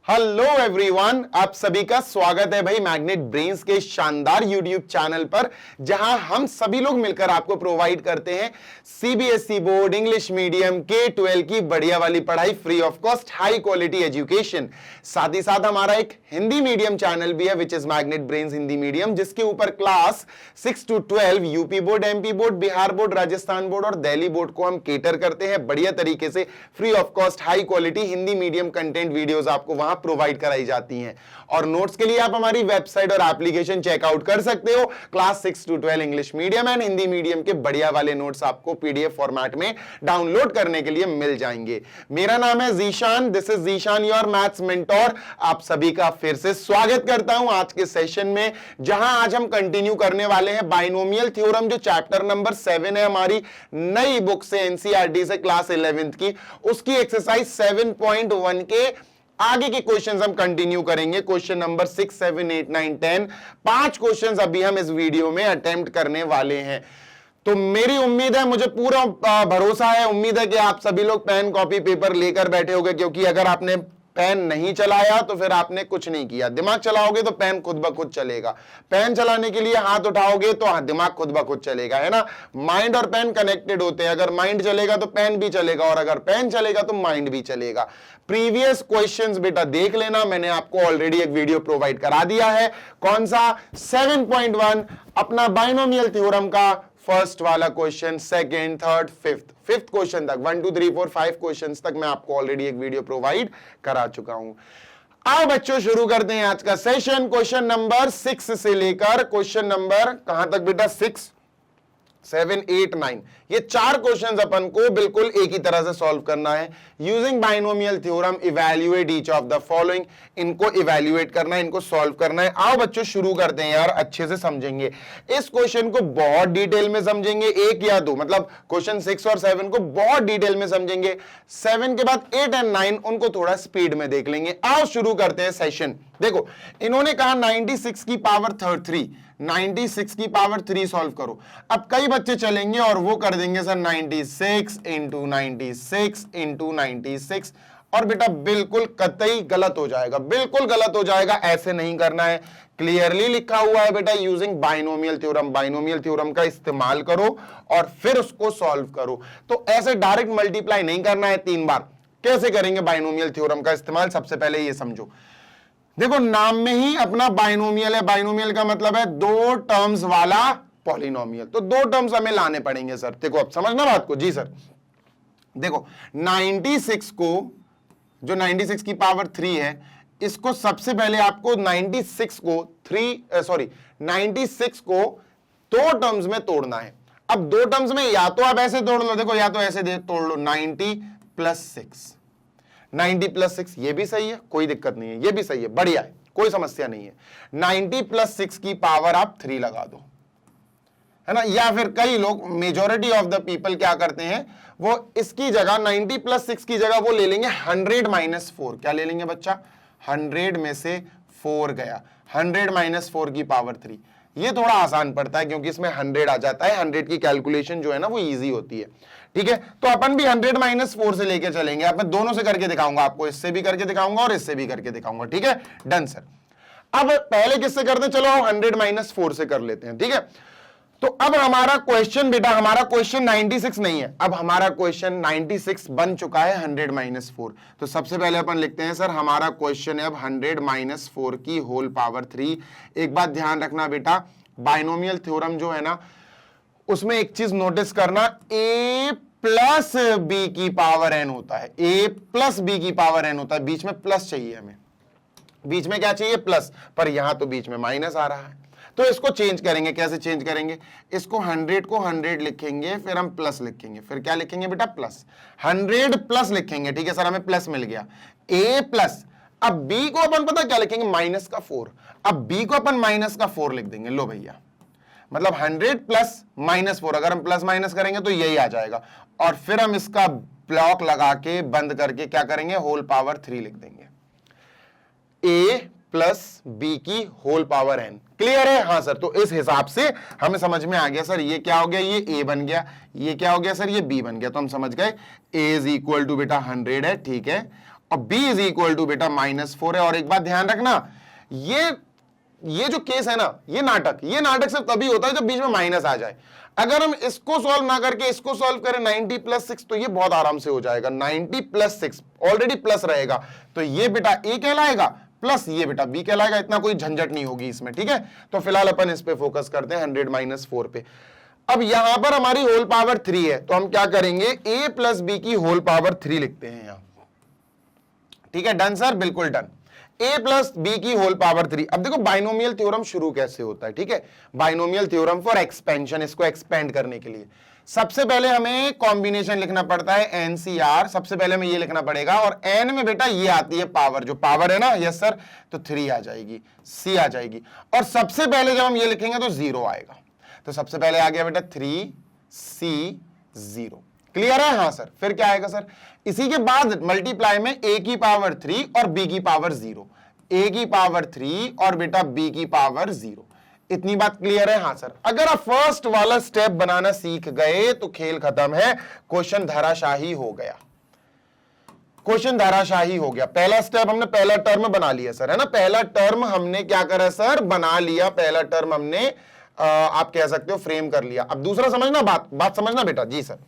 Hello everyone, आप सभी का स्वागत है भाई मैग्नेट ब्रेन्स के शानदार यूट्यूब चैनल पर, जहां हम सभी लोग मिलकर आपको प्रोवाइड करते हैं CBSE board English medium K-12 की बढ़िया वाली पढ़ाई free of cost, high quality education. साथ ही साथ हमारा एक हिंदी मीडियम चैनल भी है which is magnet Brains Hindi medium, जिसके ऊपर class 6 to 12 UP board, MP board, Bihar board, Rajasthan board और दिल्ली बोर्ड को हम केटर करते हैं बढ़िया तरीके से। Free of cost high quality Hindi medium content videos आपको वहां प्रोवाइड कराई जाती हैं। और नोट्स के लिए आप हमारी वेबसाइट और एप्लीकेशन चेकआउट कर सकते हो। Class 6 to 12 English medium and Hindi medium के बढ़िया वाले नोट्स आपको पीडीएफ फॉर्मेट में डाउनलोड करने के लिए मिल जाएंगे। मेरा नाम है Zeeshan, this is Zeeshan your maths mentor. आप सभी का फिर से स्वागत करता हूं आज के सेशन में, जहां आज हम कंटिन्यू करने वाले हैं बाइनोमियल थ्योरम, जो चैप्टर नंबर 7 है हमारी नई बुक से, एनसीईआरटी से, क्लास 11th की, उसकी एक्सरसाइज 7.1 के आगे के क्वेश्चंस हम कंटिन्यू करेंगे। क्वेश्चन नंबर 6, 7, 8, 9, 10 5 क्वेश्चंस अभी हम इस वीडियो में अटेम्प्ट करने वाले हैं। तो मेरी उम्मीद है, मुझे पूरा भरोसा है, उम्मीद है कि आप सभी लोग पेन कॉपी पेपर लेकर बैठे होंगे, क्योंकि अगर आपने पेन नहीं चलाया तो फिर आपने कुछ नहीं किया। दिमाग चलाओगे तो पेन खुद ब खुद चलेगा। पेन चलाने के लिए हाथ उठाओगे तो दिमाग खुद ब खुद चलेगा, है ना। माइंड और पेन कनेक्टेड होते हैं। अगर माइंड चलेगा तो पेन भी चलेगा, और अगर पेन चलेगा तो माइंड भी चलेगा। प्रीवियस क्वेश्चंस बेटा देख लेना, मैंने आपको ऑलरेडी एक वीडियो प्रोवाइड करा दिया है। कौन सा? 7.1 अपना बाइनोमियल थ्योरम का फर्स्ट वाला question, second, third, fifth question तक, 1 2 3 4 5 क्वेश्चन तक मैं आपको ऑलरेडी एक वीडियो प्रोवाइड करा चुका हूं। आओ बच्चों शुरू करते हैं आज का सेशन। क्वेश्चन नंबर 6 से लेकर क्वेश्चन नंबर कहां तक बेटा? 6, 7, 8, 9 ये 4 क्वेश्चंस अपन को बिल्कुल एक ही तरह से सॉल्व करना है। Using binomial theorem evaluate each of the following, इनको इवैल्यूएट करना है, इनको सॉल्व करना है। आओ बच्चों शुरू करते हैं यार, अच्छे से समझेंगे इस क्वेश्चन को, बहुत डिटेल में समझेंगे। एक या दो, मतलब क्वेश्चन 6 और 7 को बहुत डिटेल में समझेंगे। 7 के बाद 8 और 9 उनको थोड़ा स्पीड में देख लेंगे। आओ शुरू करते हैं सेशन। देखो, इन्होंने कहा 96 की पावर 3, 96 की पावर 3 सॉल्व करो। अब कई बच्चे चलेंगे और वो कर देंगे सर 96 इंटू 96 इंटू 96, और बेटा बिल्कुल कतई गलत हो जाएगा, बिल्कुल गलत हो जाएगा। ऐसे नहीं करना है। क्लियरली लिखा हुआ है बेटा using binomial theorem, binomial theorem का इस्तेमाल करो और फिर उसको सॉल्व करो। तो ऐसे डायरेक्ट मल्टीप्लाई नहीं करना है 3 बार। कैसे करेंगे बाइनोमियल थ्योरम का इस्तेमाल? सबसे पहले ये समझो। देखो, नाम में ही अपना बाइनोमियल है। बाइनोमियल का मतलब है 2 टर्म्स वाला पॉलिनोमियल। तो 2 टर्म्स हमें लाने पड़ेंगे सर। देखो, अब समझना बात को। जी सर, देखो 96 को, जो 96 की पावर 3 है, इसको सबसे पहले आपको 96 को 2 टर्म्स में तोड़ना है। अब 2 टर्म्स में या तो आप ऐसे तोड़ लो, देखो, या तो ऐसे तोड़ लो 90 + 6, 90 + 6 ये भी सही है, कोई दिक्कत नहीं है, ये भी सही है, बढ़िया है, कोई समस्या नहीं है। 90 + 6 की पावर आप 3 लगा दो, है ना। या फिर कई लोग, मेजॉरिटी ऑफ द पीपल क्या करते हैं, वो इसकी जगह 90 + 6 की जगह वो ले लेंगे 100 - 4। क्या ले लेंगे बच्चा? 100 में से 4 गया, 100 - 4 की पावर 3। ये थोड़ा आसान पड़ता है क्योंकि इसमें 100 आ जाता है। 100 की कैलकुलेशन जो है ना वो इजी होती है, ठीक है। तो अपन भी 100 - 4 से लेके चलेंगे। अब मैं दोनों से करके दिखाऊंगा आपको, इससे भी करके दिखाऊंगा और इससे भी करके दिखाऊंगा, ठीक है। Done sir. अब पहले किससे करते हैं? चलो 100 - 4 से कर लेते हैं, ठीक है। तो अब हमारा क्वेश्चन बेटा, हमारा क्वेश्चन 96 नहीं है, अब हमारा क्वेश्चन 96 बन चुका है 100 - 4। तो सबसे पहले अपन लिखते हैं सर, हमारा क्वेश्चन है अब 100 - 4 की होल पावर 3। एक बात ध्यान रखना बेटा, बाइनोमियल थ्योरम जो है ना, उसमें एक चीज नोटिस करना, a + b की पावर n होता है। a + b की पावर n होता है। बीच में प्लस चाहिए हमें, बीच में क्या चाहिए? प्लस। पर यहां तो बीच में माइनस आ रहा है, तो इसको चेंज करेंगे। कैसे चेंज करेंगे? इसको 100 को 100 लिखेंगे, फिर हम प्लस लिखेंगे। फिर क्या लिखेंगे बेटा? प्लस। 100 प्लस लिखेंगे, ठीक है सर, हमें प्लस मिल गया। a प्लस, अब b को अपन पता क्या लिखेंगे? -4। अब b को अपन -4 लिख देंगे। लो भैया, मतलब 100 प्लस -4, अगर हम प्लस माइनस करेंगे तो यही आ जाएगा। और फिर हम इसका ब्लॉक लगा के बंद करके क्या करेंगे? होल पावर 3 लिख देंगे। a + b की होल पावर n। क्लियर है? हाँ सर। तो इस हिसाब से हमें समझ में आ गया सर, ये क्या हो गया? ये a बन गया। ये क्या हो गया सर? ये b बन गया। तो हम समझ गए a = बेटा 100 है, ठीक है। और b इज इक्वल टू बेटा -4 है। और एक बात ध्यान रखना, ये जो केस है ना, ये नाटक सिर्फ तभी होता है जब बीच में माइनस आ जाए। अगर हम इसको सॉल्व ना करके इसको सॉल्व करें 90 + 6, तो ये बहुत आराम से हो जाएगा। 90 + 6 ऑलरेडी प्लस रहेगा, तो ये बेटा a कहलाएगा, प्लस ये बेटा b कहलाएगा। इतना कोई झंझट नहीं होगी इसमें, ठीक है। तो फिलहाल अपन इस पे फोकस करते हैं 100 - 4 पे। अब यहां पर हमारी होल पावर 3 है, तो हम क्या करेंगे, a + b की होल पावर 3 लिखते हैं यहां, ठीक है। डन सर, बिल्कुल डन। a + b की होल पावर 3। अब देखो बाइनोमियल थ्योरम शुरू कैसे होता है, ठीक है। बाइनोमियल थ्योरम फॉर एक्सपेंशन, इसको एक्सपेंड करने के लिए सबसे पहले हमें कॉम्बिनेशन लिखना पड़ता है NCR। सबसे पहले हमें ये लिखना पड़ेगा, और n में बेटा ये आती है पावर, जो पावर है ना, यस सर, तो 3 आ जाएगी, c आ जाएगी। और सबसे पहले जब हम ये लिखेंगे तो 0 आएगा। तो सबसे पहले आ गया बेटा 3c 0। क्लियर है? हाँ सर। फिर क्या आएगा सर, इसी के बाद मल्टीप्लाई में a की पावर 3 और b की पावर 0, a की पावर 3 और बेटा b की पावर 0। इतनी बात क्लियर है? हाँ सर। अगर आप फर्स्ट वाला स्टेप बनाना सीख गए तो खेल खत्म है, क्वेश्चन धराशाही हो गया, क्वेश्चन धराशाही हो गया। पहला स्टेप हमने पहला टर्म बना लिया सर, है ना। पहला टर्म हमने क्या करा सर, बना लिया। पहला टर्म हमने आप कह सकते हो फ्रेम कर लिया। अब दूसरा समझना, बात समझना बेटा। जी सर,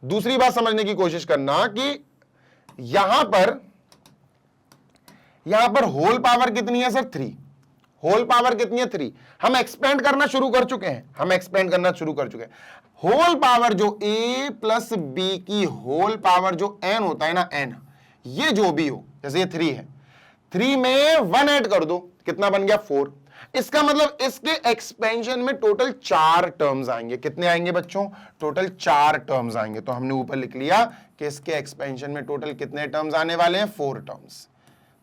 दूसरी बात समझने की कोशिश करना कि यहां पर होल पावर कितनी है सर, 3। होल पावर कितनी है, 3। हम एक्सपेंड करना शुरू कर चुके हैं, होल पावर जो a + b की होल पावर जो n होता है ना, n, ये जो भी हो, जैसे ये 3 है, 3 में 1 ऐड कर दो, कितना बन गया, 4। इसका मतलब इसके एक्सपेंशन में टोटल 4 टर्म्स आएंगे। कितने आएंगे बच्चों, टोटल 4 टर्म्स आएंगे। तो हमने ऊपर लिख लिया कि इसके एक्सपेंशन में टोटल कितने टर्म्स आने वाले हैं, 4 टर्म्स।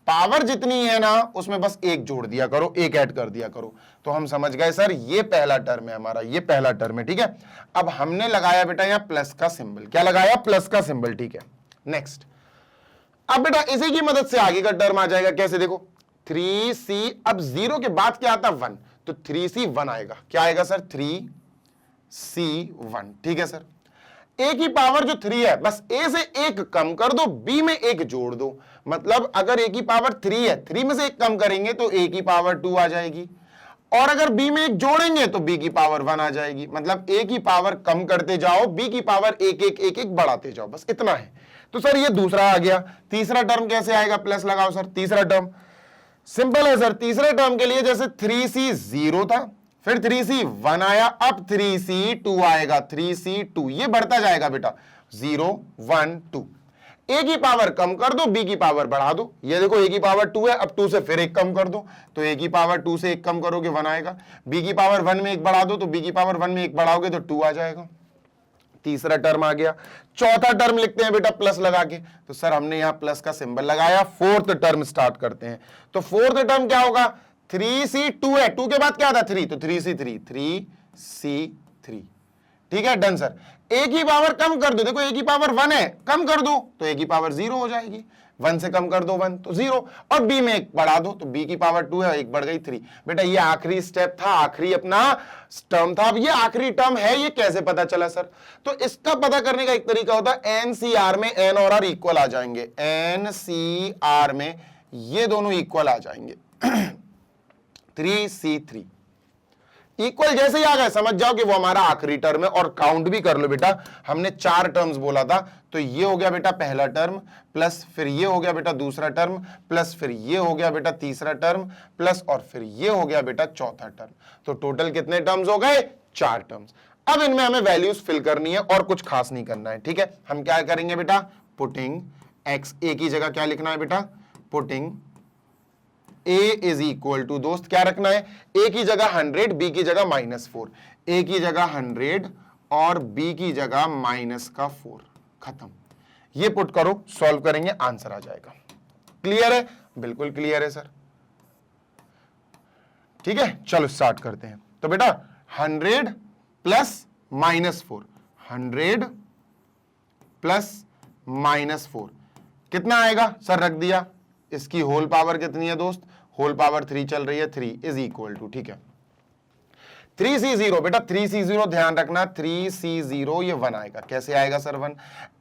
पावर जितनी है ना, उसमें बस 1 जोड़ दिया करो, 1 ऐड कर दिया करो। तो हम समझ गए सर, ये पहला टर्म है हमारा, ये पहला टर्म है, ठीक है। अब हमने लगाया बेटा यहां प्लस का सिंबल, क्या लगाया, प्लस का सिंबल, ठीक है। नेक्स्ट, अब बेटा इसी की मदद से आगे का टर्म आ जाएगा। कैसे, देखो 3c, अब 0 के बाद क्या आता है, 1, तो 3c1 आएगा। क्या आएगा सर, 3c1, ठीक है सर। a की पावर जो 3 है, बस a से 1 कम कर दो, b में 1 जोड़ दो। मतलब अगर a की पावर 3 है, 3 में से 1 कम करेंगे तो a की पावर 2 आ जाएगी, और अगर b में 1 जोड़ेंगे तो b की पावर 1 आ जाएगी। मतलब a की पावर कम करते जाओ, b की पावर 1 बढ़ाते जाओ, बस इतना है। तो सर ये दूसरा आ गया। तीसरा टर्म कैसे आएगा, प्लस लगाओ सर। तीसरा टर्म सिंपल है सर। तीसरे टर्म के लिए जैसे 3c 0 था, फिर 3c1 आया, अब 3c2 आएगा, 3c2, ये बढ़ता जाएगा बेटा, 0 1 2। a की पावर कम कर दो, b की पावर बढ़ा दो। ये देखो a की पावर 2 है, अब 2 से फिर 1 कम कर दो, तो a की पावर 2 से 1 कम करोगे 1 आएगा। b की पावर 1 में 1 बढ़ा दो, तो b की पावर 1 में 1 बढ़ाओगे तो 2 आ जाएगा। तीसरा टर्म आ गया। चौथा टर्म लिखते हैं बेटा प्लस लगा के, तो सर हमने यहां प्लस का सिंबल लगाया। फोर्थ टर्म स्टार्ट करते हैं। तो फोर्थ टर्म क्या होगा, 3c2 है, 2 के बाद क्या था, 3, तो 3c3, 3c3, ठीक है। Done sir. a की पावर कम कर दो, देखो a की पावर 1 है, कम कर दो तो a की पावर 0 हो जाएगी। 1 से कम कर दो 1 तो 0, और b में 1 बढ़ा दो, तो b की पावर 2 है, 1 बढ़ गई 3। बेटा ये आखिरी स्टेप था, आखिरी अपना टर्म था। अब ये आखिरी टर्म है, ये कैसे पता चला सर, तो इसका पता करने का एक तरीका होता है, NCR में n और r इक्वल आ जाएंगे। NCR में ये दोनों इक्वल आ जाएंगे। 3c3 इक्वल जैसे ही आ गए, समझ जाओ कि वो हमारा आखिरी टर्म है। और काउंट भी कर लो बेटा, हमने 4 टर्म्स बोला था, तो ये हो गया बेटा पहला टर्म, प्लस फिर ये हो गया बेटा दूसरा टर्म, प्लस फिर ये हो गया बेटा तीसरा टर्म, प्लस और फिर ये हो गया बेटा चौथा टर्म। तो टोटल कितने टर्म्स हो गए, 4 टर्म्स। अब इनमें हमें वैल्यूज फिल करनी है और कुछ खास नहीं करना है, ठीक है। हम क्या करेंगे बेटा, पुटिंग x, a की जगह क्या लिखना है बेटा, putting a is equal to, दोस्त क्या रखना है, a की जगह 100, b की जगह -4, a की जगह 100 और b की जगह -4, खत्म। ये पुट करो, सॉल्व करेंगे, आंसर आ जाएगा। क्लियर है, बिल्कुल क्लियर है सर, ठीक है। चलो स्टार्ट करते हैं। तो बेटा 100 प्लस -4, 100 प्लस -4 कितना आएगा सर, रख दिया। इसकी होल पावर कितनी है दोस्त, होल पावर 3 चल रही है, 3 इज इक्वल टू, ठीक है। 3C0 बेटा 3C0 ध्यान रखना 3C0 ये 1 आएगा। कैसे आएगा सर 1?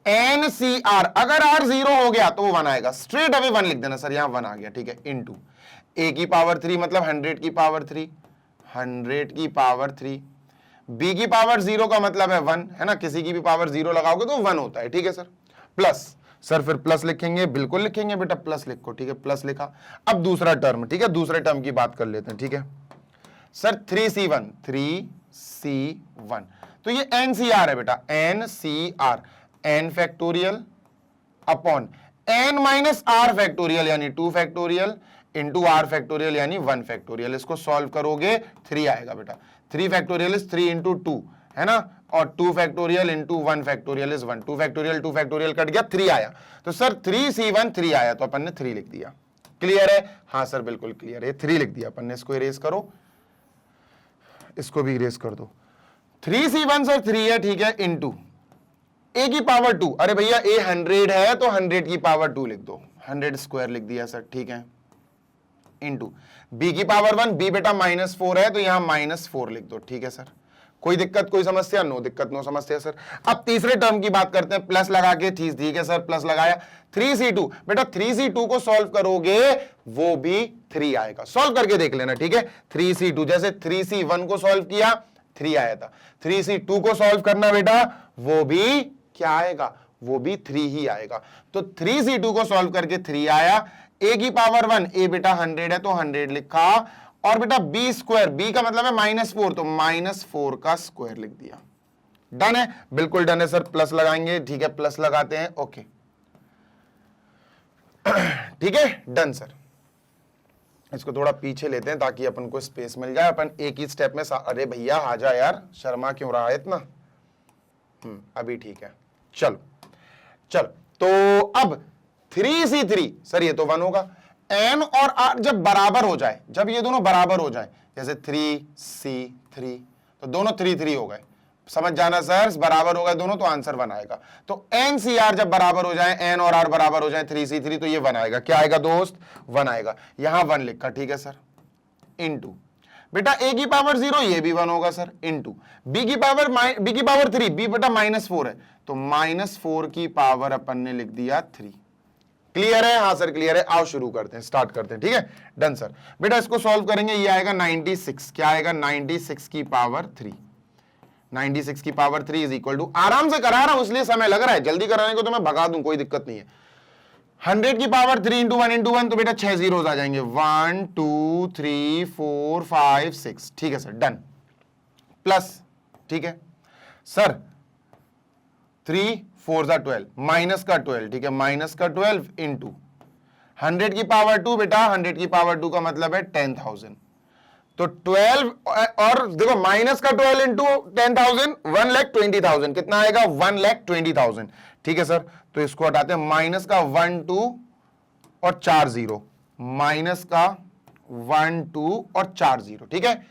NCR अगर R 0 हो गया तो वो 1 आएगा, स्ट्रेट अवे 1 लिख देना सर, यहां 1 आ गया, ठीक है। इनटू A की पावर 3 मतलब 100 की पावर 3, 100 की पावर 3, B की पावर 0 का मतलब है 1, है ना, किसी की भी पावर 0 लगाओगे तो 1 होता है, ठीक है सर। प्लस सर फिर प्लस लिखेंगे, बिल्कुल लिखेंगे बेटा, प्लस लिखो, ठीक है, प्लस लिखा। अब दूसरा टर्म, ठीक है, दूसरे टर्म की बात कर लेते हैं, ठीक है सर। 3C1 तो ये NCR है बेटा, NCR, n factorial upon n minus r factorial यानी 2 फैक्टोरियल इंटू r फैक्टोरियल यानी 1 फैक्टोरियल। इसको सॉल्व करोगे 3 आएगा बेटा। 3 फैक्टोरियल इज 3 इंटू 2, है ना, और 2 factorial into 1 factorial is 1। 2 factorial cut गया, 3 आया, तो सर 3C1 3 आया, तो अपन ने 3 लिख दिया। क्लियर है? हाँ सर बिल्कुल क्लियर है, 3 लिख दिया अपन ने। इसको इरेज करो, इसको भी इरेज कर दो। 3C1 सर 3 है, ठीक है, इंटू A की पावर 2, अरे भैया A 100 है तो 100 की पावर 2 लिख दो, 100 स्क्वायर लिख दिया सर, ठीक है, इंटू B की पावर 1, B बेटा -4 है तो यहां -4 लिख दो, ठीक है सर। कोई दिक्कत, कोई समस्या? नो दिक्कत, नो समस्या सर। अब तीसरे टर्म की बात करते हैं, प्लस लगा के, ठीक है सर, प्लस लगाया। 3C2 बेटा 3C2 को सॉल्व करोगे वो भी 3 आएगा, सॉल्व करके देख लेना, ठीक है। 3C2 जैसे 3C1 को सॉल्व किया 3 आया था, 3C2 को सॉल्व करना बेटा, वो भी क्या आएगा? वो भी 3 ही आएगा। तो 3C2 को सॉल्व करके 3 आया। A की पावर 1, A बेटा 100 है तो 100 लिखा, और बेटा B स्क्वायर, B का मतलब है -4 तो -4 का स्क्वायर लिख दिया। डन है? बिल्कुल डन है सर। प्लस लगाएंगे, ठीक है, प्लस लगाते हैं, ओके, ठीक है, डन सर। इसको थोड़ा पीछे लेते हैं ताकि अपन को स्पेस मिल जाए, अपन एक ही स्टेप में अरे भैया आ जा यार, शर्मा क्यों रहा है इतना? अभी ठीक है, चलो चलो। तो अब 3C3 सर ये तो 1 होगा। n और r जब बराबर हो जाए, जब ये दोनों बराबर हो जाए, जैसे 3C3 तो दोनों 3 हो गए, समझ जाना सर, बराबर हो गए दोनों तो आंसर 1 आएगा। तो NCR जब बराबर हो जाए, n और r बराबर हो जाए 3C3 तो ये 1 आएगा। क्या आएगा दोस्त? 1 आएगा। यहां 1 लिखा, ठीक है सर, इनटू बेटा A की पावर 0 ये भी 1 होगा सर, इनटू B की पावर 3, B बेटा -4 है तो -4 की पावर अपन ने लिख दिया 3। क्लियर है? हाँ सर क्लियर है। आओ शुरू करते हैं, स्टार्ट करते हैं, ठीक है, डन सर। बेटा इसको सॉल्व करेंगे, ये आएगा 96, क्या आएगा? 96 की पावर 3, 96 की पावर 3 इज इक्वल टू, आराम से करा रहा हूं इसलिए समय लग रहा है, जल्दी कराने को तो मैं भगा दूं, कोई दिक्कत नहीं है। 100 की पावर 3 इंटू 1 तो बेटा 6 जीरोस आ जाएंगे, 1 2 3 4 5 6, ठीक है सर, डन। प्लस, ठीक है सर, 3 4 12 माइनस का 12, ठीक है, माइनस का 12 इंटू 100 की पावर 2 बेटा, 100 की पावर 2 का मतलब है 10,000, तो 12 और देखो माइनस का 12 इंटू 10,000 1,20,000, कितना आएगा? 1,20,000, ठीक है सर। तो इसको हटाते हैं, माइनस का 1 2 और 4 0, माइनस का 1 2 और 4 0, ठीक है,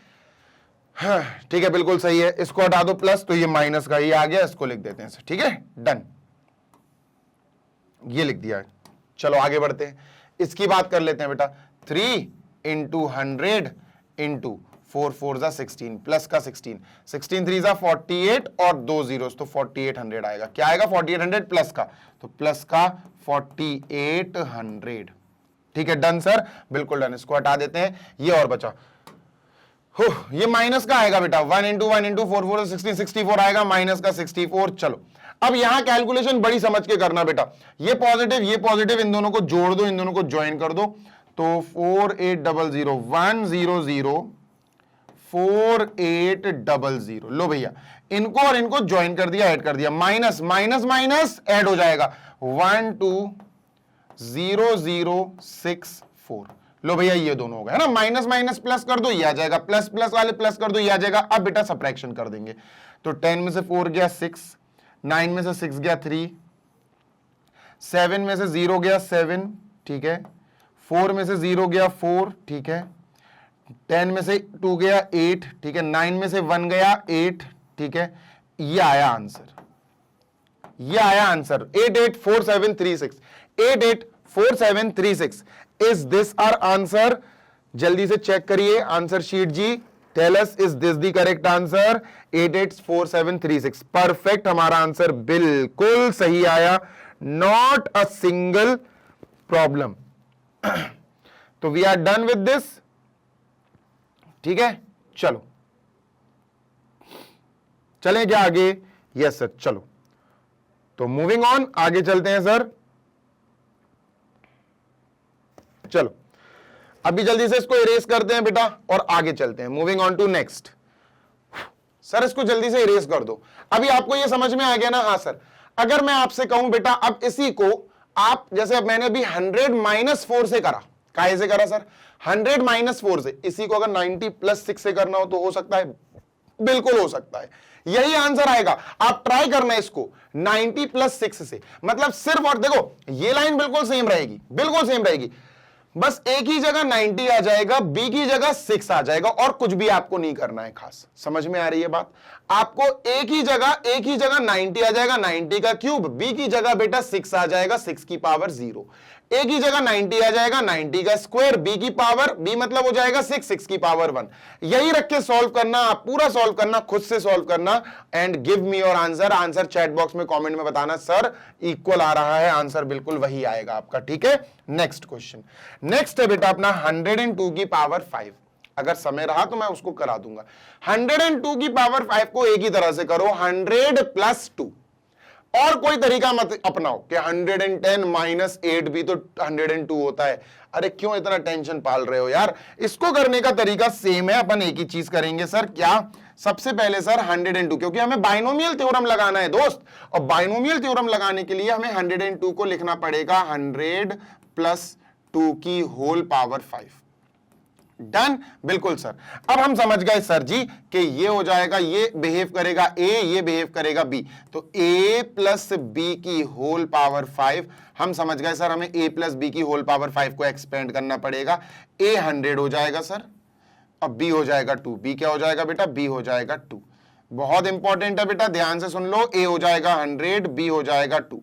हाँ, ठीक है, बिल्कुल सही है। इसको हटा दो प्लस, तो ये माइनस का ये आ गया, इसको लिख देते हैं सर, ठीक है, डन, ये लिख दिया है। चलो आगे बढ़ते हैं, इसकी बात कर लेते हैं बेटा। 3 इंटू 100 इंटू 4 4 जा 16 प्लस का 16 3 जा 48 और 2 जीरोस तो 4800 आएगा। क्या आएगा? 4800 प्लस का, तो प्लस का 4800, ठीक है, डन सर, बिल्कुल डन। इसको हटा देते हैं, ये और बचा, ये माइनस का आएगा बेटा, 1 इंटू 4 4 16 64 आएगा, माइनस का 64। चलो अब यहां कैलकुलेशन बड़ी समझ के करना बेटा, ये पॉजिटिव इन दोनों को जोड़ दो, इन दोनों को ज्वाइन कर दो, तो 4800 100 4800। लो भैया, इनको और इनको ज्वाइन कर दिया, ऐड कर दिया, माइनस माइनस माइनस ऐड हो जाएगा, 120,064। लो भैया ये दोनों हो गए, है ना, माइनस माइनस प्लस कर दो, ये आ जाएगा, प्लस प्लस वाले प्लस कर दो, ये आ जाएगा। अब बेटा सब्ट्रैक्शन कर देंगे, तो 10 में से 4 गया 6, 9 में से 6 गया 3, 7 में से 0 गया 7, ठीक है, 4 में से 0 गया 4, ठीक है, 10 में से 2 गया 8, ठीक है, 9 में से 1 गया 8, ठीक है, ये आया आंसर, ये आया answer 884736, 884736। Is this our answer? जल्दी से चेक करिए आंसर शीट जी, tell us is this the correct answer? 884736 perfect, हमारा आंसर बिल्कुल सही आया, नॉट अ सिंगल प्रॉब्लम। तो we are done with this, ठीक है। चलो चलें क्या आगे? यस सर, चलो तो मूविंग ऑन, आगे चलते हैं सर। चलो अभी जल्दी से इसको इरेज करते हैं बेटा और आगे चलते हैं, moving on to next. Sir इसको जल्दी से इरेज कर दो। अभी आपको ये समझ में आ गया ना? हाँ सर, अगर मैं आपसे कहूं बेटा अब इसी को आप, जैसे अब मैंने अभी 100-4 से करा, काहे से करा सर? 100-4 से। इसी को अगर 90+6 से करना हो तो हो सकता है, बिल्कुल हो सकता है, यही आंसर आएगा। आप ट्राई करना इसको 90+6 से, मतलब सिर्फ, और देखो ये लाइन बिल्कुल सेम रहेगी, बिल्कुल सेम रहेगी, बस एक ही जगह 90 आ जाएगा, बी की जगह 6 आ जाएगा, और कुछ भी आपको नहीं करना है खास। समझ में आ रही है बात? आपको एक ही जगह 90 आ जाएगा, 90 का क्यूब, बी की जगह बेटा 6 आ जाएगा, 6 की पावर 0, एक ही जगह 90 आ जाएगा, 90 का स्क्वायर, बी की पावर, बी मतलब हो जाएगा 6, 6 की पावर 1। यही रख के सॉल्व करना, आप पूरा सॉल्व करना, खुद से सॉल्व करना, and give me your answer. Answer chat box में कमेंट में बताना सर इक्वल आ रहा है, आंसर बिल्कुल वही आएगा आपका, ठीक है। नेक्स्ट क्वेश्चन, नेक्स्ट है बेटा अपना 102 की पावर 5। अगर समय रहा तो मैं उसको करा दूंगा। 102 की पावर 5 को एक ही तरह से करो, 100+2, और कोई तरीका मत अपनाओ कि 110 - 8 भी तो 102 होता है। अरे क्यों इतना टेंशन पाल रहे हो यार? इसको करने का तरीका सेम है, अपन एक ही चीज करेंगे सर। क्या? सबसे पहले सर 102, क्योंकि हमें बाइनोमियल थ्योरम लगाना है दोस्त, और बाइनोमियल थ्योरम लगाने के लिए हमें 102 को लिखना पड़ेगा 100+2 की होल पावर 5। डन? बिल्कुल सर। अब हम समझ गए सर जी कि ये हो जाएगा, ये बिहेव करेगा ए, ये बिहेव करेगा बी, तो a+b की होल पावर 5। हम समझ गए सर, हमें a+b की होल पावर 5 को एक्सपेंड करना पड़ेगा। a 100 हो जाएगा सर, अब b हो जाएगा 2। b क्या हो जाएगा बेटा? b हो जाएगा 2। बहुत इंपॉर्टेंट है बेटा, ध्यान से सुन लो। a हो जाएगा 100, b हो जाएगा 2।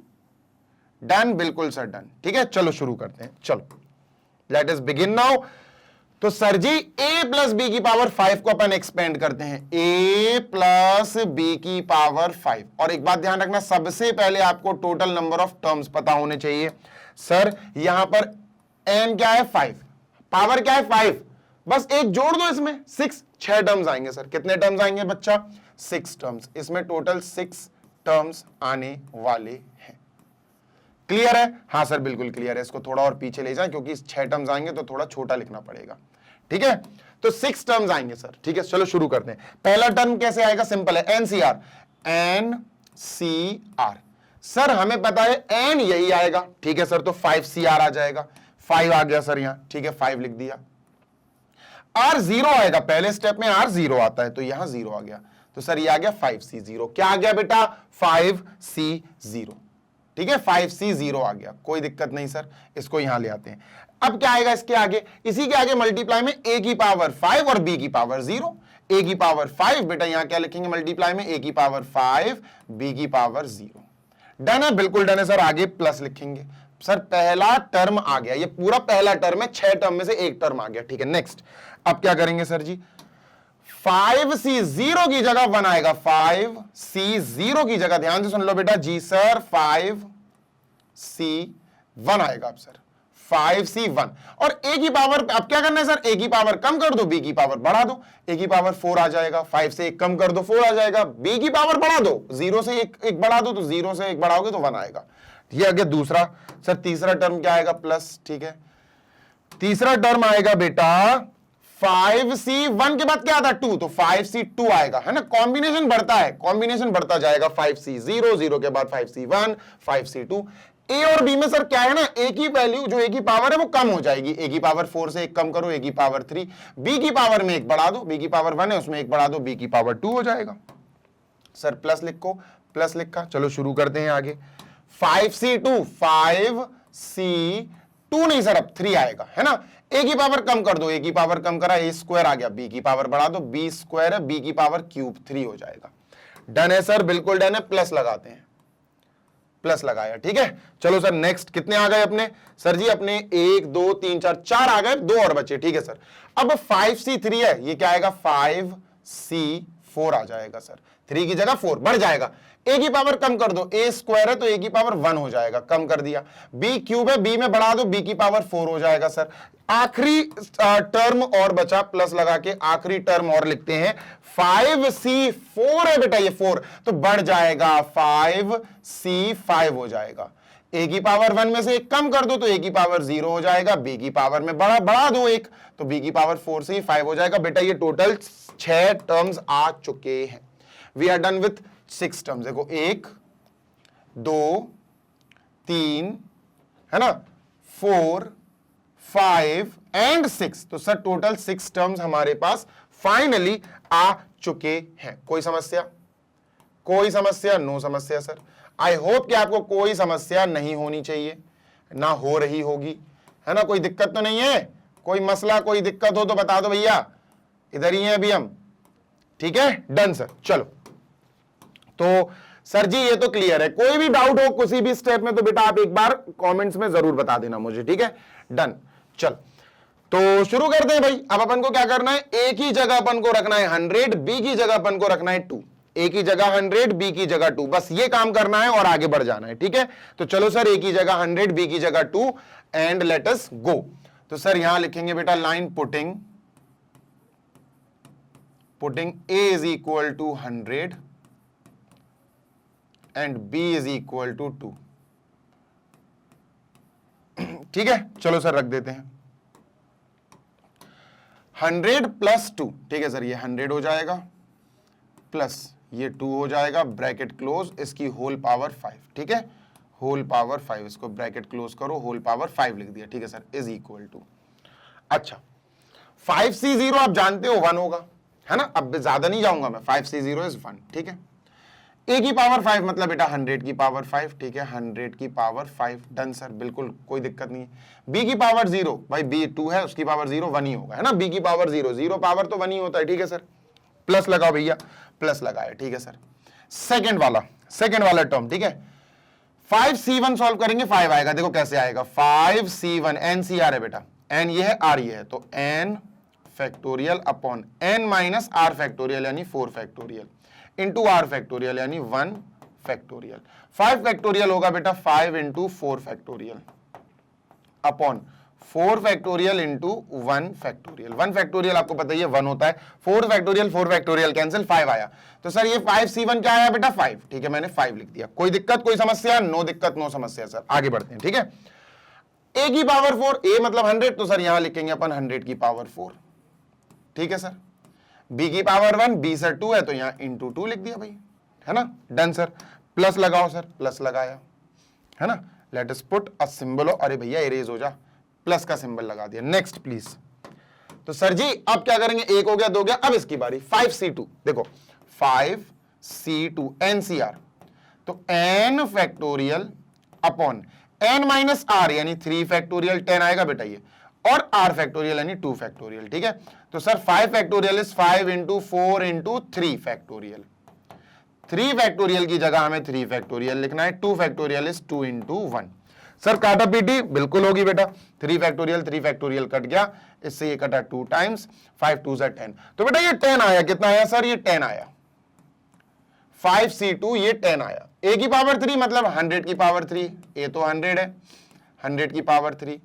डन? बिल्कुल सर डन, ठीक है। चलो शुरू करते हैं, चलो लेट अस बिगिन नाउ। तो सर जी a+b की पावर 5 को अपन एक्सपेंड करते हैं, a+b की पावर 5। और एक बात ध्यान रखना, सबसे पहले आपको टोटल नंबर ऑफ टर्म्स पता होने चाहिए। सर यहां पर n क्या है? 5, पावर क्या है? 5, बस एक जोड़ दो इसमें, 6 टर्म्स आएंगे सर। कितने टर्म्स आएंगे बच्चा? 6 टर्म्स। इसमें टोटल 6 टर्म्स आने वाले हैं। क्लियर है? हाँ सर बिल्कुल क्लियर है। इसको थोड़ा और पीछे ले जाएं, क्योंकि 6 टर्म्स आएंगे तो थोड़ा छोटा लिखना पड़ेगा, ठीक है। तो 6 टर्म्स आएंगे सर, ठीक है। चलो शुरू करते हैं। पहला टर्म कैसे आएगा? सिंपल है, NCR। NCR सर हमें पता है n यही आएगा, ठीक है सर। तो 5CR आ जाएगा, 5 आ गया सर यहाँ, ठीक है, 5 लिख दिया। R 0 आएगा, पहले स्टेप में R 0 आता है, तो यहां 0 आ गया, तो सर ये आ गया 5C0। क्या आ गया बेटा? 5C0, ठीक है, 5C0 आ गया, कोई दिक्कत नहीं सर। इसको यहां ले आते हैं। अब क्या आएगा इसके आगे? इसी के आगे मल्टीप्लाई में a की पावर 5 और b की पावर 0। a की पावर 5 बेटा यहां क्या लिखेंगे मल्टीप्लाई में? a की पावर 5, b की पावर 0। डन है? बिल्कुल डन है सर। आगे प्लस लिखेंगे सर। पहला टर्म आ गया, ये पूरा पहला टर्म है, 6 टर्म में से एक टर्म आ गया, ठीक है। नेक्स्ट अब क्या करेंगे सर जी? 5C0 की जगह 1 आएगा, 5C0 की जगह, ध्यान से सुन लो बेटा जी सर, 5C1 आएगा अब सर, 5C1। और a की पावर, अब क्या करना है सर? a की पावर कम कर दो, b की पावर बढ़ा दो। a की पावर 4 आ जाएगा, 5 से 1 कम कर दो, 4 आ जाएगा। b की पावर बढ़ा दो, 0 से 1 बढ़ा दो, तो 0 से 1 बढ़ाओगे तो 1 आएगा। ये आगे दूसरा सर, तीसरा टर्म क्या आएगा? प्लस, ठीक है। तीसरा टर्म आएगा बेटा 5C1 के बाद क्या आता है? 2, तो 5C2 आएगा, है ना। कॉम्बिनेशन बढ़ता है, कॉम्बिनेशन बढ़ता जाएगा। 5C0, 0 के बाद 5C1, 5C2। a और b में सर क्या है ना, a की वैल्यू, जो a की पावर है वो कम हो जाएगी। a की पावर 4 से 1 कम करो, a की पावर 3। b की पावर में 1 बढ़ा दो, b की पावर 1 है उसमें 1 बढ़ा दो, b की पावर 2 हो जाएगा। सर प्लस लिखो, प्लस लिखा। चलो शुरू करते हैं आगे। 5C2, 5C2 नहीं सर, अब 3 आएगा, है ना। a की पावर कम कर दो, a की पावर कम करा, a स्क्वायर आ गया, b की पावर बढ़ा दो, b स्क्वायर है, b की पावर क्यूब 3 हो जाएगा। डन है सर, बिल्कुल डन है। प्लस लगाते हैं, प्लस लगाया, ठीक है। चलो सर नेक्स्ट कितने आ गए अपने, सर जी अपने 1 2 3 4 4 आ गए, 2 और बचे, ठीक है सर। अब 5c3 है, ये क्या आएगा 5c4 आ जाएगा सर, 3 की जगह 4 बढ़ जाएगा, a की पावर कम कर दो, a स्क्वायर है तो a की पावर 1 हो जाएगा, कम कर दिया, b क्यूब है b में बढ़ा दो, b की पावर 4 हो जाएगा सर। आखिरी टर्म और बचा, प्लस लगा के आखिरी टर्म और लिखते हैं, 5c4 है बेटा, ये 4 तो बढ़ जाएगा 5c5 हो जाएगा। a की पावर 1 में से एक कम कर दो तो a की पावर 0 हो जाएगा, b की पावर में बढ़ा दो एक तो b की पावर 4c5 हो जाएगा। बेटा ये टोटल 6 टर्म्स आ चुके हैं। We are done with 6 terms. देखो 1 2 3 है ना, 4 5 एंड 6, तो सर टोटल 6 टर्म्स हमारे पास फाइनली आ चुके हैं। कोई समस्या, कोई समस्या, नो समस्या सर। आई होप कि आपको कोई समस्या नहीं होनी चाहिए, ना हो रही होगी, है ना, कोई दिक्कत तो नहीं है, कोई मसला कोई दिक्कत हो तो बता दो भैया, इधर ही हैं अभी हम, ठीक है। Done sir. चलो तो सर जी ये तो क्लियर है, कोई भी डाउट हो किसी भी स्टेप में तो बेटा आप एक बार कमेंट्स में जरूर बता देना मुझे, ठीक है। डन। चल तो शुरू करते हैं भाई। अब अपन को क्या करना है, ए की जगह अपन को रखना है 100, बी की जगह अपन को रखना है 2, ए की जगह 100, बी की जगह 2, बस ये काम करना है और आगे बढ़ जाना है, ठीक है। तो चलो सर ए की जगह 100, बी की जगह 2 एंड लेट अस गो। तो सर यहां लिखेंगे बेटा line putting a is equal to 100 and b is equal to 2, ठीक है। चलो सर रख देते हैं 100 प्लस 2, ठीक है सर, ये 100 हो जाएगा प्लस ये 2 हो जाएगा, ब्रैकेट क्लोज, इसकी होल पावर 5, ठीक है, होल पावर 5, इसको ब्रैकेट क्लोज करो, होल पावर 5 लिख दिया, ठीक है सर, इज इक्वल टू, अच्छा 5c0 आप जानते हो 1 होगा, है ना, अब ज्यादा नहीं जाऊंगा मैं, 5c0 इज 1, ठीक है। a की पावर 5 मतलब बेटा 100 की पावर 5, ठीक है, 100 की पावर 5, डन सर, बिल्कुल कोई दिक्कत नहीं है। b की पावर 0, भाई b 2 है, उसकी पावर 0 1 ही होगा, है ना, b की पावर 0, 0 पावर तो 1 ही होता है, ठीक है सर। प्लस लगाओ भैया, प्लस लगाया, ठीक है सर। सेकंड वाला टर्म, ठीक है, 5c1 सॉल्व करेंगे, 5 आएगा, देखो कैसे आएगा, 5c1 NCR है बेटा, n ये है r ये है, तो n factorial upon n minus r factorial यानी 4 फैक्टोरियल इंटू r फैक्टोरियल यानी 1 फैक्टोरियल। 5 फैक्टोरियल होगा बेटा 5 into 4 factorial upon 4 factorial into 1 factorial. 1 factorial आपको पता ही है 1 होता है, 4 फैक्टोरियल कैंसिल, 5 आया, तो सर ये 5c1 क्या आया बेटा 5, ठीक है, मैंने 5 लिख दिया। कोई दिक्कत कोई समस्या, नो दिक्कत नो समस्या सर। आगे बढ़ते हैं, ठीक है। a की पावर 4, a मतलब 100, तो सर यहां लिखेंगे अपन 100 की पावर 4, ठीक है सर। b की पावर 1, b सर 2 है तो यहां इंटू 2 लिख दिया भाई, है ना, डन सर। प्लस लगाओ सर, प्लस लगाया, है ना, let us put a symbol, अरे भैया इरेज हो जा, प्लस का सिंबल लगा दिया। Next please. तो सर जी अब क्या करेंगे, 1 हो गया 2 हो गया, अब इसकी बारी 5c2, देखो 5c2 NCR, तो n factorial upon n minus r यानी 3 फैक्टोरियल, 10 आएगा बेटा ये, और r फैक्टोरियल यानी 2 फैक्टोरियल, ठीक है। तो sir 5 factorial is 5 into 4 into 3 factorial, 3 factorial की जगह हमें 3 फैक्टोरियल लिखना है, 2 फैक्टोरियल इज 2 इंटू 1। सर काटा पीटी बिल्कुल होगी बेटा, 3 फैक्टोरियल कट गया, इससे ये कटा 2 टाइम्स, 5 2 10, तो बेटा ये 10 आया, कितना आया सर, ये 10 आया, 5c2 ये 10 आया। a की पावर 3 मतलब 100 की पावर 3, a तो 100 है, 100 की पावर 3,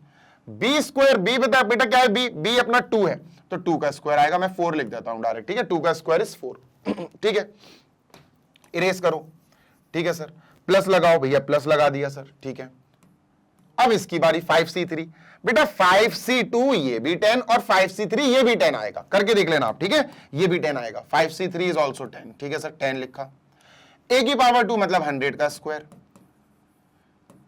b स्क्वायर, b बता बेटा क्या है, b अपना 2 है, तो 2 का स्क्वायर आएगा, मैं 4 लिख देता हूं डायरेक्ट, ठीक है, 2 का स्क्वायर इज 4, ठीक है, इरेज करो, ठीक है सर। प्लस लगाओ भैया, प्लस लगा दिया सर, ठीक है। अब इसकी बारी 5c3, बेटा 5c2 ये भी 10 और 5c3 ये भी 10 आएगा, करके देख लेना आप, ठीक है, ये भी 10 आएगा, 5c3 इज ऑल्सो 10, ठीक है सर, 10 लिखा। a की पावर 2 मतलब 100 का स्क्वायर,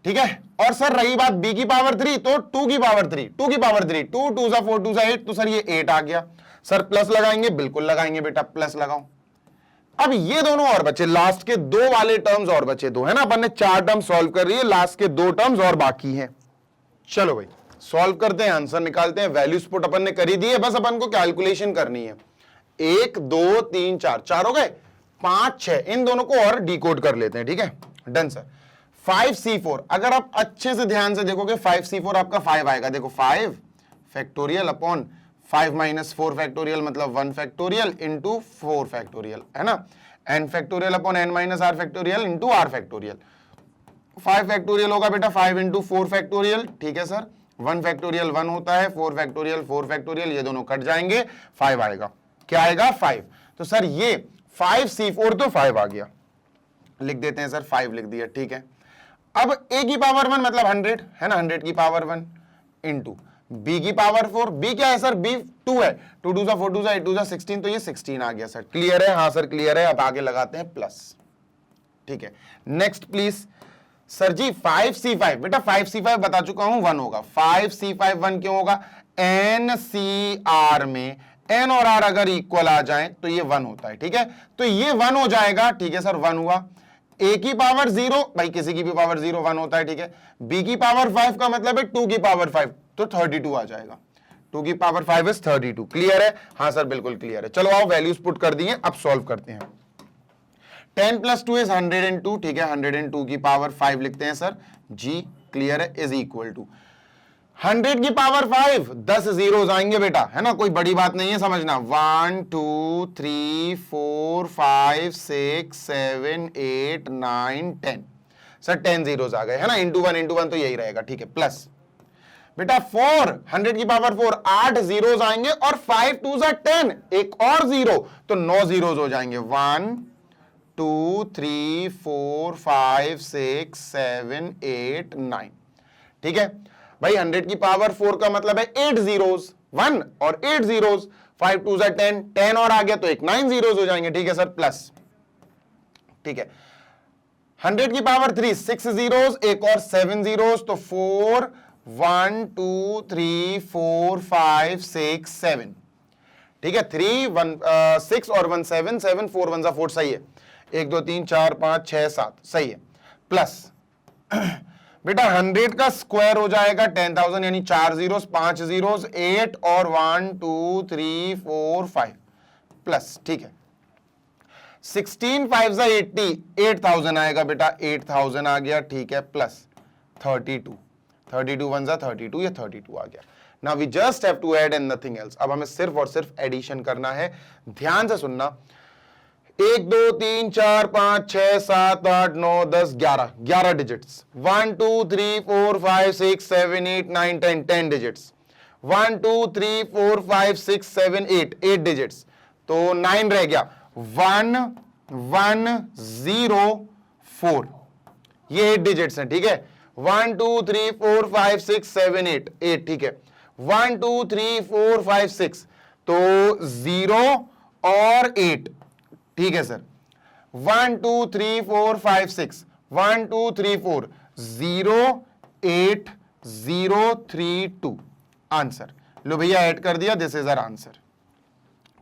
ठीक है। और सर रही बात b की पावर 3, तो 2 की पावर 3, 2 की पावर 3, 2 2 सा 4 2 सा 8, तो सर ये 8 आ गया। सर प्लस लगाएंगे, बिल्कुल लगाएंगे बेटा, प्लस लगाओ। अब ये दोनों और बचे, लास्ट के 2 वाले टर्म्स और बचे 2, है ना, अपन ने 4 टर्म सॉल्व कर रही है, लास्ट के 2 टर्म्स और बाकी हैं। चलो भाई सॉल्व करते हैं, आंसर निकालते हैं। वैल्यूज पुट अपन ने करी दी है, बस अपन को कैलकुलेशन करनी है। 1 2 3 4 हो गए, 5 6, इन दोनों को और डिकोड कर लेते हैं, ठीक है, डन सर। 5c4, अगर आप अच्छे से ध्यान से देखोगे 5c4 आपका 5 आएगा। देखो 5 फैक्टोरियल अपॉन 5 माइनस 4 फैक्टोरियल मतलब 1 फैक्टोरियल इंटू 4 फैक्टोरियल, है ना। n factorial upon n minus r factorial into r factorial. 5 factorial होगा बेटा 5 इंटू 4 फैक्टोरियल, ठीक है सर। 1 फैक्टोरियल 1 होता है, 4 फैक्टोरियल 4 फैक्टोरियल, ये दोनों कट जाएंगे, 5 आएगा। क्या आएगा? 5। तो सर ये 5c4 तो 5 आ गया, लिख देते हैं सर 5 लिख दिया, ठीक है। अब a की पावर 1 मतलब 100 है ना, 100 की पावर 1 इंटू b की पावर 4, b क्या है सर? b 2 है, 2 2 4 2 8 2 16, तो ये 16 आ गया सर। क्लियर है? हाँ सर क्लियर है। अब आगे लगाते हैं प्लस, ठीक है। Next please sir ji 5c5, बेटा 5c5 बता चुका हूं 1 होगा। 5c5 1 क्यों होगा? NCR में n और r अगर इक्वल आ जाए तो ये 1 होता है, ठीक है। तो ये 1 हो जाएगा, ठीक है सर, 1 हुआ। a की पावर 0, भाई किसी की भी पावर 0 1 होता है, ठीक है। b की पावर 5 का मतलब है 2 की पावर 5, तो 32 आ जाएगा। 2 की पावर 5 इज 32। क्लियर है? हाँ सर बिल्कुल क्लियर है। चलो आओ वैल्यूज पुट कर दिए, अब सॉल्व करते हैं। 10 प्लस 2 इज 102, ठीक है। 102 की पावर 5 लिखते हैं सर जी, क्लियर है, इज इक्वल टू 100 की पावर 5, 10 जीरोस आएंगे बेटा, है ना, कोई बड़ी बात नहीं है, समझना। 1 2 3 4 5 6 7 8 9 10, सर 10 जीरोस आ गए, है ना। इंटू वन तो यही रहेगा, ठीक है। प्लस बेटा 4, 100 की पावर 4, 8 जीरोस आएंगे और 5 2 10, एक और जीरो, तो 9 जीरोस हो जाएंगे। 1 2 3 4 5 6 7 8 9, ठीक है भाई। 100 की पावर 4 का मतलब है 8 जीरोस, 1 और 8 जीरोस, 5 2 10, 10 और आ गया तो एक 9 जीरोस हो जाएंगे, ठीक है सर। प्लस, ठीक है। 100 की पावर 3, 6 जीरोस, एक और 7 जीरोस, तो 4 1 2 3 4 5 6 7, ठीक है। 3 1 6 और 1 7 7 4 1 4, सही है। 1 2 3 4 5 6 7, सही है। प्लस बेटा 100 का स्क्वायर हो जाएगा 10,000, यानी 4 जीरोस, 5 जीरोस, 8 और 1 2 3 4 5, प्लस, ठीक है। 16 5 80, 8,000 आएगा बेटा, 8,000 आ गया, ठीक है। प्लस 32, 32 1 32, ये 32 आ गया। Now we just have to add and nothing else. अब हमें सिर्फ और सिर्फ एडिशन करना है, ध्यान से सुनना। 1 2 3 4 5 6 7 8 9 10 11, 11 डिजिट्स। 1 2 3 4 5 6 7 8 9 10, 10 डिजिट्स। 1 2 3 4 5 6 7 8, 8 डिजिट्स, तो 9 रह गया। 1 1 0 4, ये 8 डिजिट्स हैं, ठीक है। 1 2 3 4 5 6 7 8, 8, ठीक है। 1 2 3 4 5 6, तो 0 और 8, ठीक है सर। 1 2 3 4 5 6, 1 2 3 4, 0 8 0 3 2, आंसर। लो भैया ऐड कर दिया, दिस इज आवर आंसर,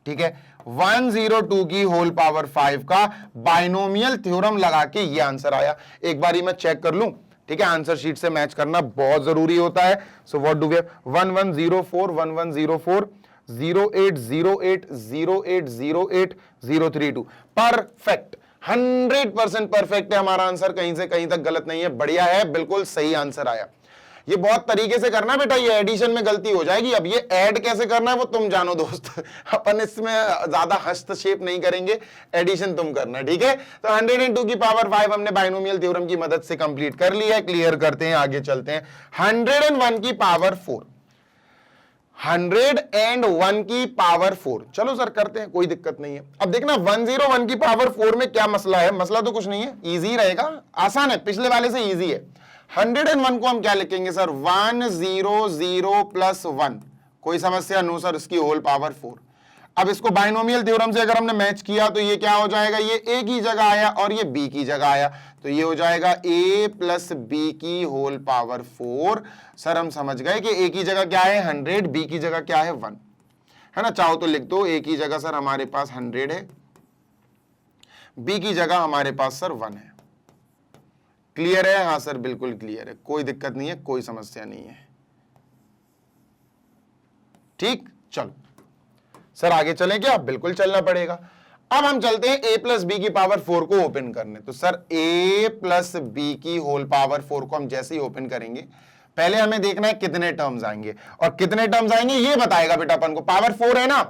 ठीक है। 102 की होल पावर 5 का बाइनोमियल थ्योरम लगा के ये आंसर आया। एक बारी मैं चेक कर लूं, ठीक है, आंसर शीट से मैच करना बहुत जरूरी होता है। So what do we have? 1104 1104 0808 0808 032, perfect, 100% perfect है हमारा आंसर, कहीं से कहीं तक गलत नहीं है, बढ़िया है, बिल्कुल सही आंसर आया। ये बहुत तरीके से करना बेटा, ये एडिशन में गलती हो जाएगी। अब ये ऐड कैसे करना है वो तुम जानो दोस्त, अपन इसमें ज्यादा हस्तक्षेप नहीं करेंगे, एडिशन तुम करना, ठीक है। तो 102 की पावर 5 हमने बाइनोमियल थ्योरम की मदद से कंप्लीट कर लिया है। क्लियर करते हैं, आगे चलते हैं। 101 की पावर 4, 101 की पावर 4, चलो सर करते हैं, कोई दिक्कत नहीं है। अब देखना 101 की पावर 4 में क्या मसला है? मसला तो कुछ नहीं है, इजी रहेगा, आसान है, पिछले वाले से इजी है। 101 को हम क्या लिखेंगे सर? 100 प्लस 1, कोई समस्या? नो सर, इसकी होल पावर 4। अब इसको बाइनोमियल थ्योरम से अगर हमने मैच किया तो ये क्या हो जाएगा? ये a की जगह आया और ये b की जगह आया, तो ये हो जाएगा a प्लस b की होल पावर 4। सर हम समझ गए कि a की जगह क्या है 100, b की जगह क्या है 1, है ना। चाहो तो लिख दो, a की जगह सर हमारे पास 100 है, b की जगह हमारे पास सर 1 है। क्लियर है? हाँ सर बिल्कुल क्लियर है, कोई दिक्कत नहीं है, कोई समस्या नहीं है, ठीक। चलो सर आगे चलें क्या? बिल्कुल चलना पड़ेगा। अब हम चलते हैं a प्लस बी की पावर 4 को ओपन करने। तो सर a प्लस बी की होल पावर 4 को हम जैसे ही ओपन करेंगे, पहले हमें देखना है कितने टर्म्स आएंगे, और कितने टर्म्स आएंगे ये बताएगा बेटा अपन को। पावर 4 है ना,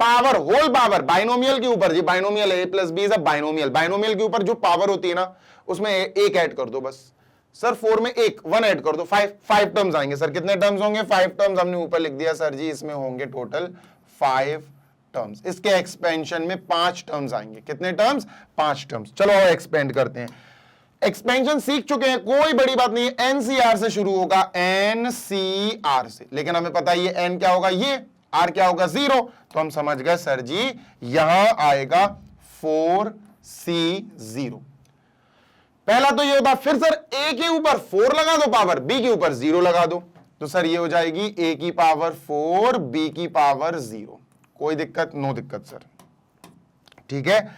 पावर होल पावर बाइनोमियल के ऊपर, जी binomial a plus B is a binomial, binomial के ऊपर जो पावर होती है ना उसमें एक ऐड कर दो बस। सर 4 में एक 1 ऐड कर दो, 5 टर्म्स आएंगे। सर कितने टर्म्स होंगे? 5 टर्म्स हमने ऊपर लिख दिया सर जी, इसमें होंगे टोटल 5 टर्म्स। इसके एक्सपेंशन में 5 टर्म्स आएंगे। कितने टर्म्स? 5 टर्म्स। चलो और एक्सपेंड करते हैं। एक्सपेंशन सीख चुके हैं, कोई बड़ी बात नहीं है। एनसीआर से शुरू होगा, एनसीआर से, लेकिन हमें पता है ये एन क्या होगा, ये आर क्या होगा, 0। तो हम समझ गए सर जी यहां आएगा 4C0। पहला तो ये होता, फिर सर a के ऊपर 4 लगा दो पावर, b के ऊपर 0 लगा दो, तो सर ये हो जाएगी a की पावर 4 b की पावर 0। कोई दिक्कत? नो दिक्कत सर, ठीक है।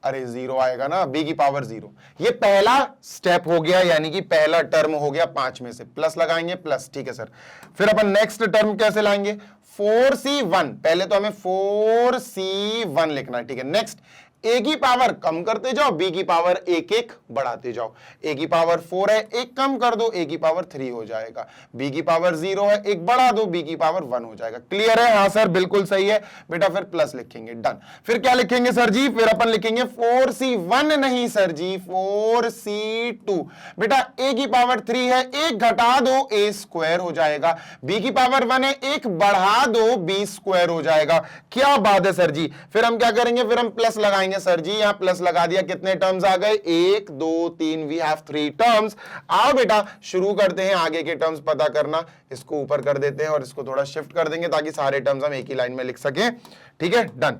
अरे 0 आएगा ना, b की पावर 0। ये पहला स्टेप हो गया, यानी कि पहला टर्म हो गया 5 में से। प्लस लगाएंगे, प्लस, ठीक है सर। फिर अपन नेक्स्ट टर्म कैसे लाएंगे? 4C1, पहले तो हमें 4C1 लिखना है, ठीक है। नेक्स्ट a की पावर कम करते जाओ, b की पावर एक एक बढ़ाते जाओ। a की पावर 4 है, एक कम कर दो, a की पावर 3 हो जाएगा। b की पावर 0 है, एक बढ़ा दो, b की पावर 1 हो जाएगा। क्लियर है? हाँ सर बिल्कुल सही है बेटा। फिर प्लस लिखेंगे, डन। फिर क्या लिखेंगे सर जी? फिर अपन लिखेंगे 4C1 नहीं सर जी, 4C2। बेटा a की पावर 3 है, एक घटा दो, a स्क्वायर हो जाएगा। b की पावर 1 है, एक बढ़ा दो, b स्क्वायर हो जाएगा। क्या बात है सर जी। फिर हम क्या करेंगे? फिर हम प्लस लगाएंगे सर जी, यहां प्लस लगा दिया। कितने टर्म्स आ गए? 1 2 3, वी हैव 3 टर्म्स। आओ बेटा शुरू करते हैं आगे के टर्म्स पता करना। इसको ऊपर कर देते हैं और इसको थोड़ा शिफ्ट कर देंगे ताकि सारे टर्म्स हम एक ही लाइन में लिख सकें, ठीक है, डन।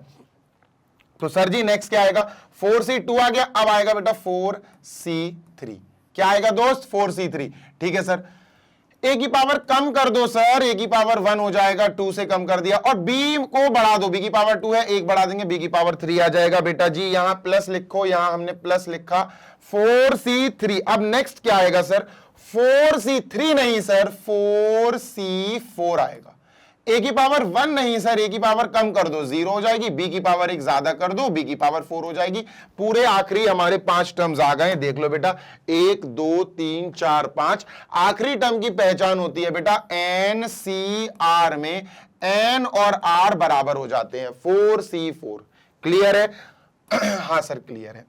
तो सर जी नेक्स्ट क्या आएगा? 4C2 आ गया, अब आएगा बेटा 4C3। क्या आएगा दोस्त? 4C3, ठीक है सर। a की पावर कम कर दो सर, a की पावर 1 हो जाएगा, 2 से कम कर दिया, और b को बढ़ा दो, b की पावर 2 है, एक बढ़ा देंगे, b की पावर 3 आ जाएगा। बेटा जी यहां प्लस लिखो, यहां हमने प्लस लिखा, 4C3। अब नेक्स्ट क्या आएगा सर? 4C3 नहीं सर, 4C4 आएगा। a की पावर 1 नहीं सर, a की पावर कम कर दो, 0 हो जाएगी, b की पावर एक ज्यादा कर दो, b की पावर 4 हो जाएगी। पूरे आखिरी हमारे 5 टर्म्स आ गए, देख लो बेटा, 1 2 3 4 5। आखिरी टर्म की पहचान होती है बेटा NCR में n और r बराबर हो जाते हैं, 4C4। क्लियर है? हाँ सर क्लियर है।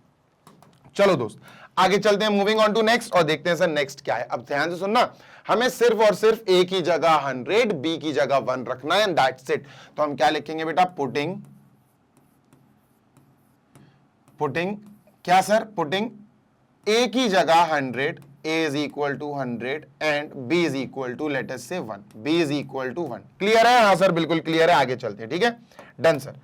चलो दोस्त आगे चलते हैं, मूविंग ऑन टू नेक्स्ट, और देखते हैं सर नेक्स्ट क्या है। अब ध्यान से सुनना, हमें सिर्फ और सिर्फ a की जगह 100, b की जगह 1 रखना है, दैट्स इट। तो हम क्या लिखेंगे बेटा? पुटिंग क्या सर? पुटिंग a की जगह 100, a is equal to 100 and b is equal to let us से 1, b is equal to 1। Clear है? हाँ सर बिल्कुल क्लियर है। आगे चलते हैं, ठीक है, डन सर।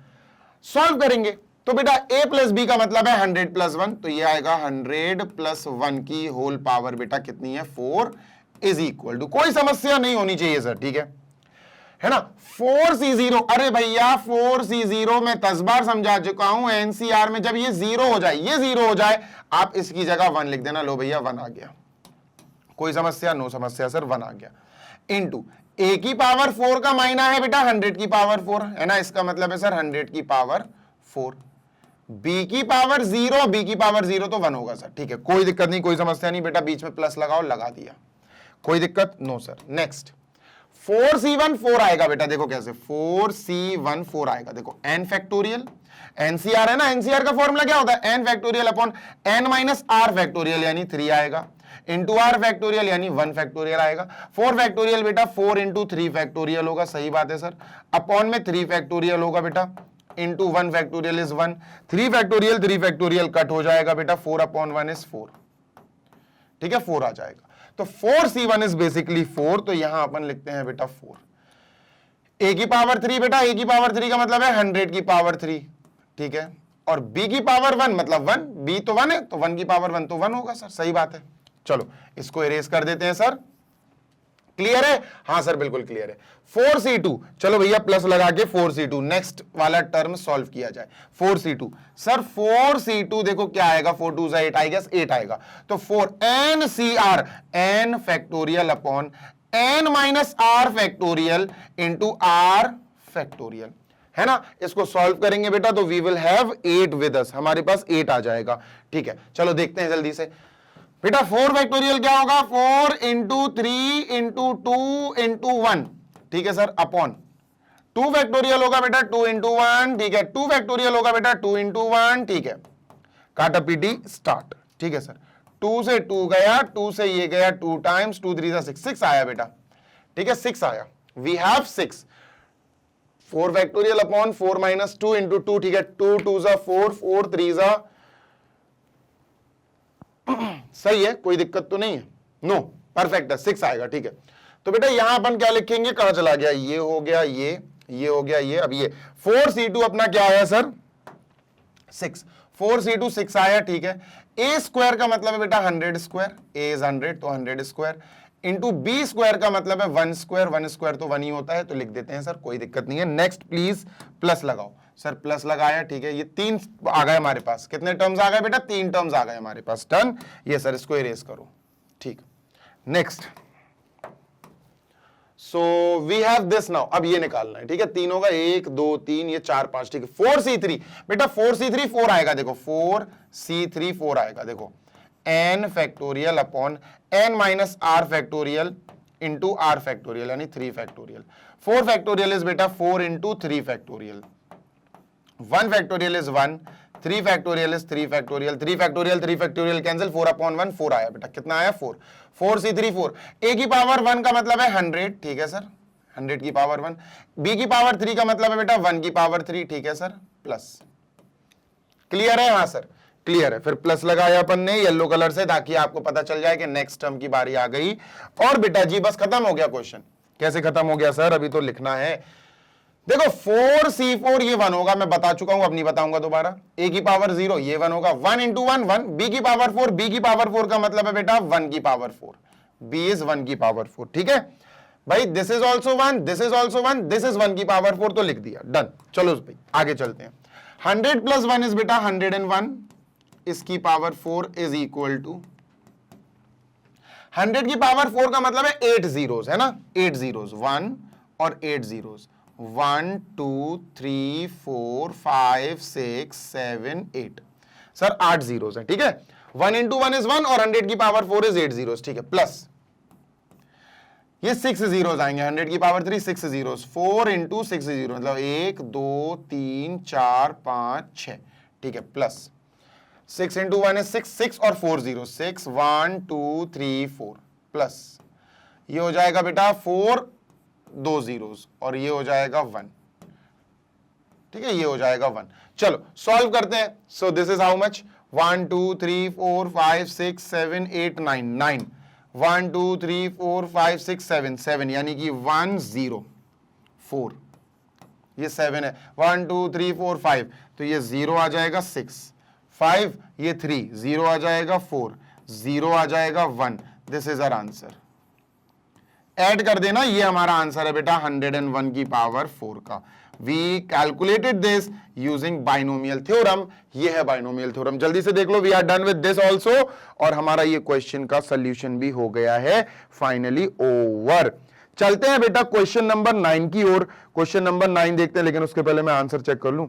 सॉल्व करेंगे तो बेटा a प्लस बी का मतलब है 100 प्लस 1, तो ये आएगा 100 प्लस 1 की होल पावर बेटा कितनी है? 4 इज इक्वल टू, कोई समस्या नहीं होनी चाहिए सर, ठीक है ना, 4C0। अरे भैया 4C0 में 10 बार समझा चुका हूं एनसीआर में, जब ये 0 हो जाए, ये 0 हो जाए, आप इसकी जगह 1 लिख देना। लो भैया 1 आ गया, कोई समस्या? नो समस्या सर, 1 आ गया। इनटू a की पावर 4 का मायना है बेटा 100 की पावर 4, है ना, इसका मतलब है सर 100 की पावर 4। b की पावर 0, b की पावर 0 तो 1 होगा सर, ठीक है, कोई दिक्कत नहीं, कोई समस्या नहीं बेटा। बीच में प्लस लगाओ, लगा दिया, कोई दिक्कत? No sir. नेक्स्ट 4C1 4 आएगा बेटा, देखो कैसे 4C1 4 आएगा, देखो n फैक्टोरियल, एनसीआर है ना, एनसीआर का फॉर्मूला क्या होता है? n factorial upon n minus r factorial यानी 3 आएगा, इंटू r फैक्टोरियल यानी 1 फैक्टोरियल आएगा। 4 फैक्टोरियल बेटा 4 इंटू 3 फैक्टोरियल होगा, सही बात है सर, अपॉन में 3 फैक्टोरियल होगा बेटा, into 1 factorial is 1, 3 factorial cut हो जाएगा बेटा, 4 अपॉन 1 इज 4, ठीक है, 4 आ जाएगा। तो 4C1 इज बेसिकली 4, तो यहां अपन लिखते हैं बेटा 4। a की पावर 3 बेटा, a की पावर 3 का मतलब है 100 की पावर 3, ठीक है, और b की पावर 1 मतलब 1, b तो 1 है, तो 1 की पावर 1 तो 1 होगा सर, सही बात है। चलो इसको इरेज कर देते हैं सर, क्लियर है? हाँ सर बिल्कुल क्लियर है। 4C2, चलो भैया प्लस लगा के 4C2, नेक्स्ट वाला टर्म सॉल्व किया जाए। 4C2 सर, 4C2 देखो क्या आएगा, 4 2 8 आएगा, 8 आएगा, तो 4 NCR, n factorial upon n minus r factorial into r factorial. है ना। इसको सॉल्व करेंगे बेटा तो we will have 8 with us, हमारे पास 8 आ जाएगा। ठीक है, चलो देखते हैं जल्दी से बेटा। 4 फैक्टोरियल क्या होगा, 4 इंटू 3 इंटू 2 इंटू 1, ठीक है सर, अपॉन 2 फैक्टोरियल होगा बेटा 2 इंटू 1, ठीक है, 2 फैक्टोरियल होगा बेटा 2 इंटू 1, ठीक है, काटा पीटी स्टार्ट। ठीक है सर, 2 से 2 गया, 2 से ये गया 2 टाइम्स, 2 3 6, 6 आया बेटा। ठीक है, 6 आया, we have 6। 4 factorial upon 4 minus 2 into 2, ठीक है, 2 2 जा 4, 4 3 जा, सही है, कोई दिक्कत तो नहीं है, नो परफेक्ट है, 6 आएगा। ठीक है, तो बेटा यहां अपन क्या लिखेंगे, कहां चला गया, ये हो गया, ये हो गया, ये, अब ये 4c2 अपना क्या आया सर, 6, 4c2 6 आया। ठीक है, a स्क्वायर का मतलब है बेटा 100 स्क्वायर, a इज 100 तो 100 स्क्वायर, इंटू b स्क्वायर का मतलब है 1 स्क्वायर, 1 स्क्वायर तो 1 ही होता है, तो लिख देते हैं सर, कोई दिक्कत नहीं है। नेक्स्ट प्लीज प्लस लगाओ सर, प्लस लगाया। ठीक है, ये 3 आ गए हमारे पास, कितने टर्म्स आ गए बेटा, 3 टर्म्स आ गए हमारे पास, डन। ये सर इसको इरेज करो। ठीक, next, so we have this now, अब ये निकालना है। ठीक है, 3 होगा, 1 2 3, ये 4 5, ठीक है, 4c3 बेटा, 4c3 4 आएगा, देखो 4c3 4 आएगा, देखो n factorial upon n minus r factorial into r factorial, यानी 3 फैक्टोरियल। 4 फैक्टोरियल इज बेटा 4 into 3 factorial, 1 factorial is 1, 3 factorial is 3 factorial, 3 factorial 3 factorial cancel, 4 upon 1 4 आया बेटा, कितना आया 4, 4c3 4, a की पावर 1 का मतलब है 100, ठीक है सर, 100 की पावर 1, b की पावर 3 का मतलब है बेटा 1 की पावर 3, ठीक है सर, प्लस, क्लियर है, हाँ सर क्लियर है। फिर प्लस लगाया अपन ने येलो कलर से, ताकि आपको पता चल जाए कि नेक्स्ट टर्म की बारी आ गई। और बेटा जी बस खत्म हो गया क्वेश्चन। कैसे खत्म हो गया सर, अभी तो लिखना है। देखो 4c4 ये 1 होगा, मैं बता चुका हूं, अब नहीं बताऊंगा दोबारा। a की पावर 0 ये 1 होगा, 1 इंटू 1 1, b की पावर 4, b की पावर 4 का मतलब है बेटा 1 की पावर 4, b इज 1 की पावर 4, ठीक है भाई। This is also 1, this is also 1, this is 1 की पावर 4, तो लिख दिया, डन। चलो भाई आगे चलते हैं। 100 प्लस 1 इज बेटा 101, इसकी पावर 4 इज इक्वल टू 100 की पावर 4 का मतलब है 8 जीरोस, है ना, 8 जीरोस, 1 और 8 जीरोस, 1 2 3 4 5 6 7 8, सर 8 जीरोस है, ठीक है। 1 इंटू 1 इज 1 और 100 की पावर 4 इज 8 जीरोस, ठीक है, प्लस ये 6 जीरोस आएंगे, 100 की पावर 3 6 जीरोस, 4 इंटू 6 जीरो मतलब 1 2 3 4 5 6, ठीक है, प्लस 6 इंटू 1 is 6, 6 और 4 जीरो, 6 1 2 3 4, प्लस ये हो जाएगा बेटा 4 2 जीरोस और ये हो जाएगा 1, ठीक है, ये हो जाएगा 1। चलो सॉल्व करते हैं। So this is how much, 1 2 3 4 5 6 7 8 9 9, 1 2 3 4 5 6 7 7, यानी कि 1 0 4, ये 7 है, 1 2 3 4 5, तो ये 0 आ जाएगा 6, 5 ये 3, 0 आ जाएगा 4, 0 आ जाएगा 1, this is our answer. Add कर देना, ये हमारा आंसर है बेटा 101 की पावर 4 का। We calculated this using binomial theorem, ये है बाइनोमियल थ्योरम। जल्दी से देख लो, we are done with this also, और हमारा ये क्वेश्चन का सोल्यूशन भी हो गया है फाइनली ओवर। चलते हैं बेटा क्वेश्चन नंबर 9 की ओर। क्वेश्चन नंबर 9 देखते हैं, लेकिन उसके पहले मैं आंसर चेक कर लूं।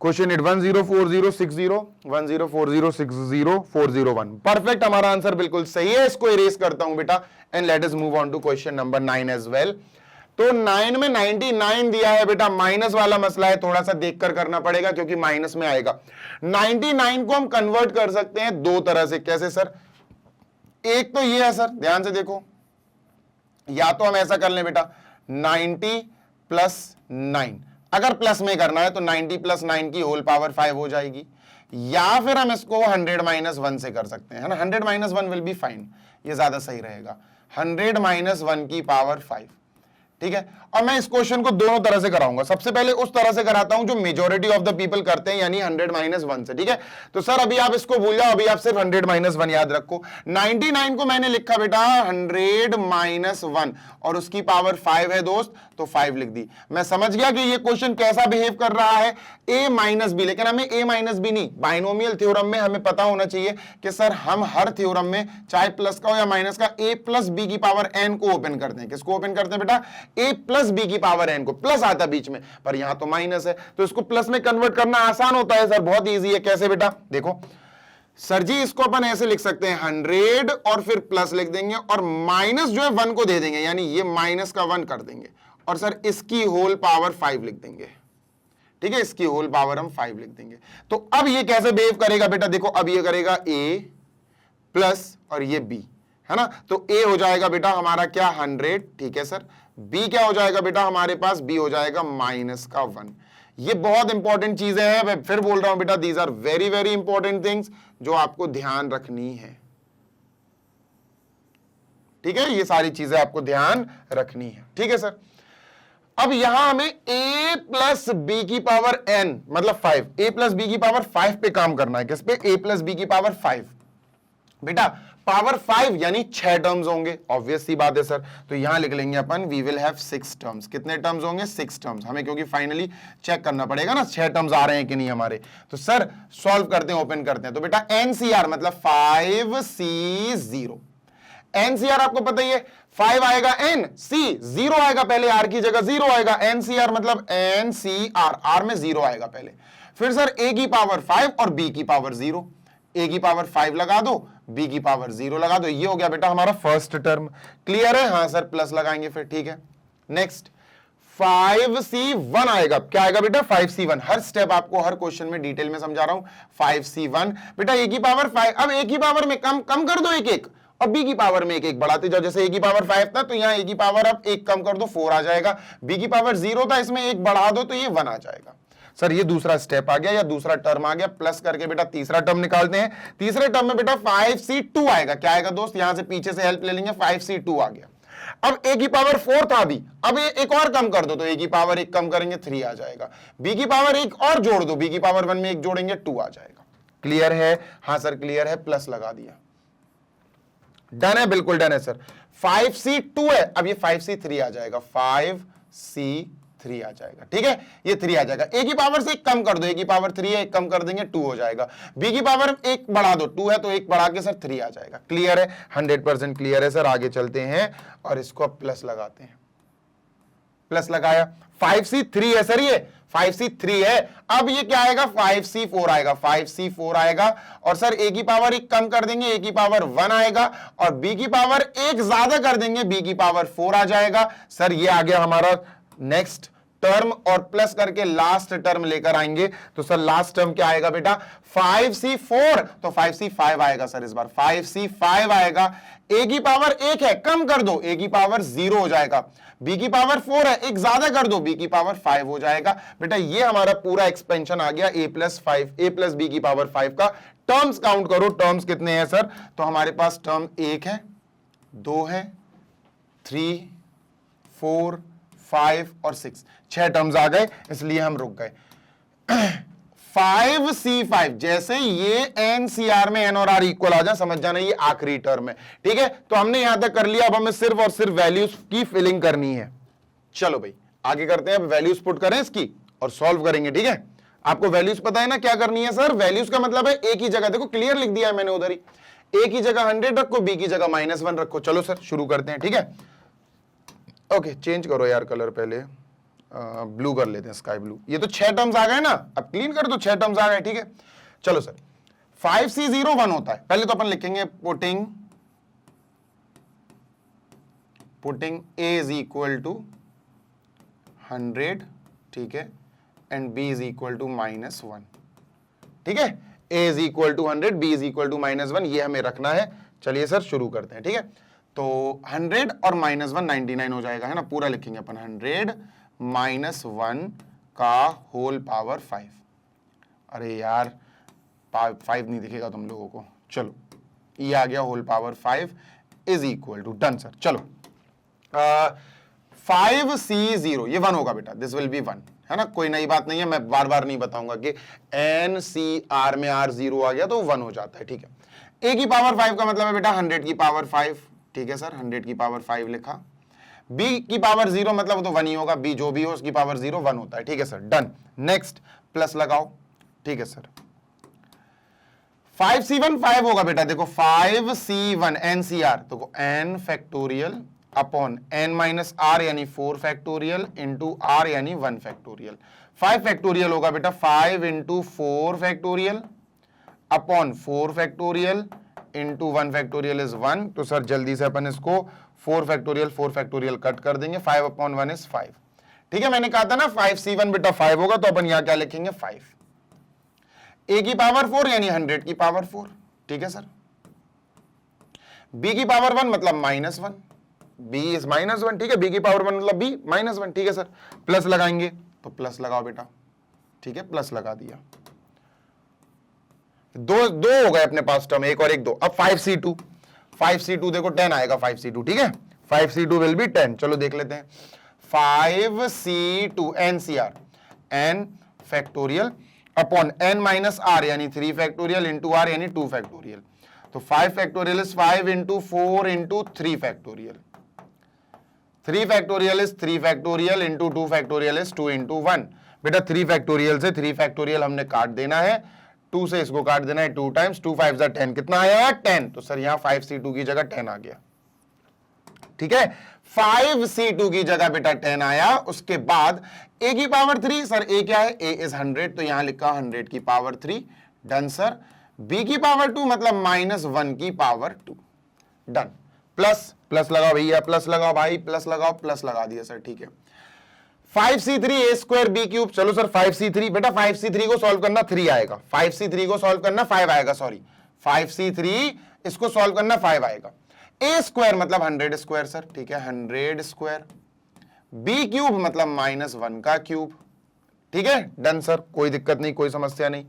क्वेश्चन 104060 104060 401, परफेक्ट, हमारा आंसर बिल्कुल सही है। इसको इरेज करता हूं बेटा, and let us move on to question number 9 as well. तो 9 में 99 दिया है बेटा, माइनस वाला मसला है, थोड़ा सा देखकर करना पड़ेगा क्योंकि माइनस में आएगा। 99 को हम कन्वर्ट कर सकते हैं दो तरह से। कैसे सर? एक तो ये है सर, ध्यान से देखो, या तो हम ऐसा कर लें बेटा 90 प्लस 9, अगर प्लस में करना है तो 90 प्लस 9 की होल पावर 5 हो जाएगी, या फिर हम इसको 100 माइनस 1 से कर सकते हैं, है ना। 100 माइनस 1 विल बी फाइन, ये ज्यादा सही रहेगा, 100 माइनस 1 की पावर 5, ठीक है। और मैं इस क्वेश्चन को दोनों तरह से कराऊंगा। सबसे पहले उस तरह से कराता हूं जो मेजॉरिटी ऑफ द पीपल करते हैं, यानी 100 माइनस 1 से, ठीक है। तो सर अभी आप इसको भूल जाओ, अभी आप सिर्फ 100 माइनस 1 याद रखो। 99 को मैंने लिखा बेटा 100 माइनस 1 और उसकी पावर 5 है दोस्त, तो 5 लिख दी। मैं समझ गया कि ये क्वेश्चन कैसा बिहेव कर रहा है, a माइनस बी, लेकिन हमें a माइनस बी नहीं, बाइनोमियल थ्योरम में हमें पता होना चाहिए कि सर हम हर थ्योरम में चाहे प्लस का हो या माइनस का, a प्लस बी की पावर n को ओपन करते हैं। किसको ओपन करते हैं बेटा? a प्लस बी की पावर n को, प्लस आता बीच में, पर यहां तो माइनस है, तो इसको प्लस में कन्वर्ट करना आसान होता है सर, बहुत ईजी है। कैसे बेटा, देखो सर जी इसको अपन ऐसे लिख सकते हैं 100 और फिर प्लस लिख देंगे और माइनस जो है 1 को दे देंगे, यानी ये माइनस का 1 कर देंगे और सर इसकी होल पावर 5 लिख देंगे। ठीक है, इसकी होल पावर हम 5 लिख देंगे। तो अब ये कैसे बिहेव करेगा बेटा, देखो अब ये करेगा a प्लस और ये b, है ना, तो a हो जाएगा बेटा हमारा क्या 100, ठीक है सर, b क्या हो जाएगा बेटा हमारे पास, b हो जाएगा माइनस का 1। ये बहुत इंपॉर्टेंट चीजें हैं, मैं फिर बोल रहा हूं बेटा, these are very very important things जो आपको ध्यान रखनी है। ठीक है, ये सारी चीजें आपको ध्यान रखनी है। ठीक है सर, अब यहां हमें a प्लस बी की पावर n मतलब 5, a प्लस बी की पावर 5 पे काम करना है। किस पे, a प्लस बी की पावर 5। बेटा पावर 5 यानी 6 टर्म्स होंगे, ऑब्वियस सी बात है सर, तो यहां लिख लेंगे अपन वी विल हैव 6 टर्म्स। कितने टर्म्स होंगे, 6 टर्म्स, हमें क्योंकि फाइनली चेक करना पड़ेगा ना 6 टर्म्स आ रहे हैं कि नहीं हमारे। तो सर सॉल्व करते हैं, ओपन करते हैं, तो बेटा NCR मतलब 5C0, NCR आपको पता ही है, 5 आएगा n, c 0 आएगा पहले, r की जगह 0 आएगा, NCR मतलब NCR, r में 0 आएगा पहले, फिर सर a की पावर 5 और b की पावर 0, a की पावर 5 लगा दो, b की पावर 0 लगा दो, ये हो गया बेटा हमारा फर्स्ट टर्म। क्लियर है, हाँ सर प्लस लगाएंगे फिर, ठीक है। नेक्स्ट 5C1 आएगा, क्या आएगा बेटा 5C1, हर स्टेप आपको हर क्वेश्चन में डिटेल में समझा रहा हूं। 5C1 बेटा a की पावर 5, अब a की पावर में कम कर दो एक और b की पावर में एक बढ़ाते जाओ, जैसे a की पावर 5 था तो यहाँ a की पावर अब एक कम कर दो 4 आ जाएगा, b की पावर 0 था इसमें एक बढ़ा दो तो ये 1 आ जाएगा। सर ये दूसरा स्टेप आ गया या दूसरा टर्म आ गया, प्लस करके बेटा तीसरा टर्म निकालते हैं। तीसरे टर्म में बेटा 5C2 आएगा, क्या आएगा दोस्त, यहां से पीछे से हेल्प ले लेंगे, 5C2 आ गया। अब a की पावर 4 था अभी, अब एक और कम कर दो तो a की पावर एक कम करेंगे 3 आ जाएगा, b की पावर एक और जोड़ दो, b की पावर 1 में एक जोड़ेंगे 2 आ जाएगा। क्लियर है, हाँ सर क्लियर है, प्लस लगा दिया, डन है, बिल्कुल डन है सर। 5C2 है, अब ये 5C3 आ जाएगा, 5C3 आ जाएगा, ठीक है, ये 3 आ जाएगा। a की पावर से एक कम कर दो, a की पावर 3 है, एक कम कर देंगे 2 हो जाएगा, b की पावर एक बढ़ा दो, 2 है तो एक बढ़ा के सर 3 आ जाएगा। क्लियर है, 100% क्लियर है सर। आगे चलते हैं और इसको अब प्लस लगाते हैं, प्लस लगाया, 5C3 है सर, ये 5C3 है, अब ये क्या आएगा 5C4 आएगा, 5C4 आएगा और सर a की पावर एक कम कर देंगे, a की पावर 1 आएगा और b की पावर एक ज्यादा कर देंगे, b की पावर 4 आ जाएगा। सर ये आ गया हमारा नेक्स्ट टर्म और प्लस करके लास्ट टर्म लेकर आएंगे, तो सर लास्ट टर्म क्या आएगा बेटा 5C4, तो 5C5 आएगा सर, इस बार 5C5 आएगा। a की पावर एक है, कम कर दो, a की पावर 0 हो जाएगा, b की पावर 4 है, एक ज्यादा कर दो, b की पावर 5 हो जाएगा। बेटा ये हमारा पूरा एक्सपेंशन आ गया a प्लस b की पावर 5 का। टर्म्स काउंट करो, टर्म्स कितने हैं सर, तो हमारे पास टर्म 1 है, 2 है, 3, 4, 5 और 6, 6 टर्म्स आ गए, इसलिए हम रुक गए। 5C5 जैसे ये NCR में n और r इक्वल आ जाए, समझ जाना ये आखिरी टर्म है, ठीक है। तो हमने यहां तक कर लिया, अब हमें सिर्फ और सिर्फ वैल्यूज की फिलिंग करनी है। चलो भाई आगे करते हैं, अब वैल्यूज पुट करें इसकी और सॉल्व करेंगे, ठीक है। आपको वैल्यूज पता है ना क्या करनी है सर, वैल्यूज का मतलब है एक ही जगह, देखो क्लियर लिख दिया है मैंने उधर ही, a की जगह 100 रखो, b की जगह -1 रखो। चलो सर शुरू करते हैं, ठीक है। ओके चेंज करो यार कलर, पहले ब्लू कर लेते हैं, स्काई ब्लू। ये तो 6 टर्म्स आ गए ना, अब क्लीन कर दो, 6 टर्म्स आ गए, ठीक है। चलो सर 5C0 1 होता है, पहले तो अपन लिखेंगे putting a is equal to 100, ठीक है, and b is equal to -1, ठीक है। a is equal to 100, b is equal to -1, ये हमें रखना है। चलिए सर शुरू करते हैं, ठीक है। तो 100 और -1 99 हो जाएगा, है ना, पूरा लिखेंगे अपन 100 -1 का होल पावर 5। अरे यार 5 नहीं दिखेगा तुम लोगों को, चलो ये आ गया whole power 5 is equal to, done sir. चलो 5C0 ये 1 होगा बेटा, दिस विल बी 1, है ना, कोई नई बात नहीं है, मैं बार बार नहीं बताऊंगा कि NCR में R 0 आ गया तो 1 हो जाता है, ठीक है। a की पावर 5 का मतलब है बेटा 100 की पावर 5, ठीक है सर, 100 की पावर 5 लिखा। b की पावर 0 मतलब तो 1 ही होगा, b जो भी हो उसकी पावर 0 1 होता है, ठीक है सर, डन। नेक्स्ट प्लस लगाओ, ठीक है सर। 5C1 5 होगा बेटा, देखो 5C1 NCR, तो n factorial upon n minus R यानी 4 फैक्टोरियल इंटू आर यानी 1 फैक्टोरियल। 5 फैक्टोरियल होगा बेटा 5 into 4 factorial upon 4 factorial into 1 factorial is 1। तो सर जल्दी से अपन इसको 4 फैक्टोरियल कट कर देंगे। 5 अपॉन 1 इज 5। ठीक है, मैंने कहा था ना 5c1 बेटा 5 होगा, तो अपन यहां क्या लिखेंगे 5। a की पावर 4 यानी 100 की पावर 4। ठीक है सर, b की पावर 1 मतलब -1, b इज -1। ठीक है, b की पावर 1 मतलब b -1। ठीक है सर, प्लस लगाएंगे तो प्लस लगाओ बेटा। ठीक है, प्लस लगा दिया। दो हो गए अपने पास टर्म, एक और एक दो। अब 5c2 देखो 10 आएगा 5c2। ठीक है, 5c2 विल बी 10। चलो देख लेते हैं। 5c2 NCR n factorial upon n minus R यानी 3 फैक्टोरियल इंटू आर यानी 2 फैक्टोरियल। तो 5 factorial is 5 into 4 into 3 factorial. 3 factorial is 3 factorial into 2 factorial is 2 into 1। बेटा 3 फैक्टोरियल से 3 फैक्टोरियल हमने काट देना है, 2 से इसको काट देना है 2 टाइम्स। 2 5 10, कितना आया 10। तो सर यहां 5c2 की जगह 10 आ गया। ठीक है, 5c2 की जगह बेटा 10 आया। उसके बाद a की पावर 3, सर a क्या है, a इज 100, तो यहां लिखा 100 की पावर 3। Done sir. b की पावर 2 मतलब -1 की पावर 2। डन। प्लस लगाओ भैया, प्लस लगाओ भाई, प्लस लगाओ, प्लस लगा दिया सर। ठीक है, 5c3 a square b cube. चलो सर 5c3 बेटा 5c3 को सॉल्व करना 3 आएगा, 5c3 को सॉल्व करना 5 आएगा, सॉरी 5c3 इसको सॉल्व करना 5 आएगा। a स्क्वायर मतलब 100 स्क्वायर सर। ठीक है, 100 स्क्वायर। b क्यूब मतलब -1 का क्यूब। ठीक है, डन सर, कोई दिक्कत नहीं, कोई समस्या नहीं।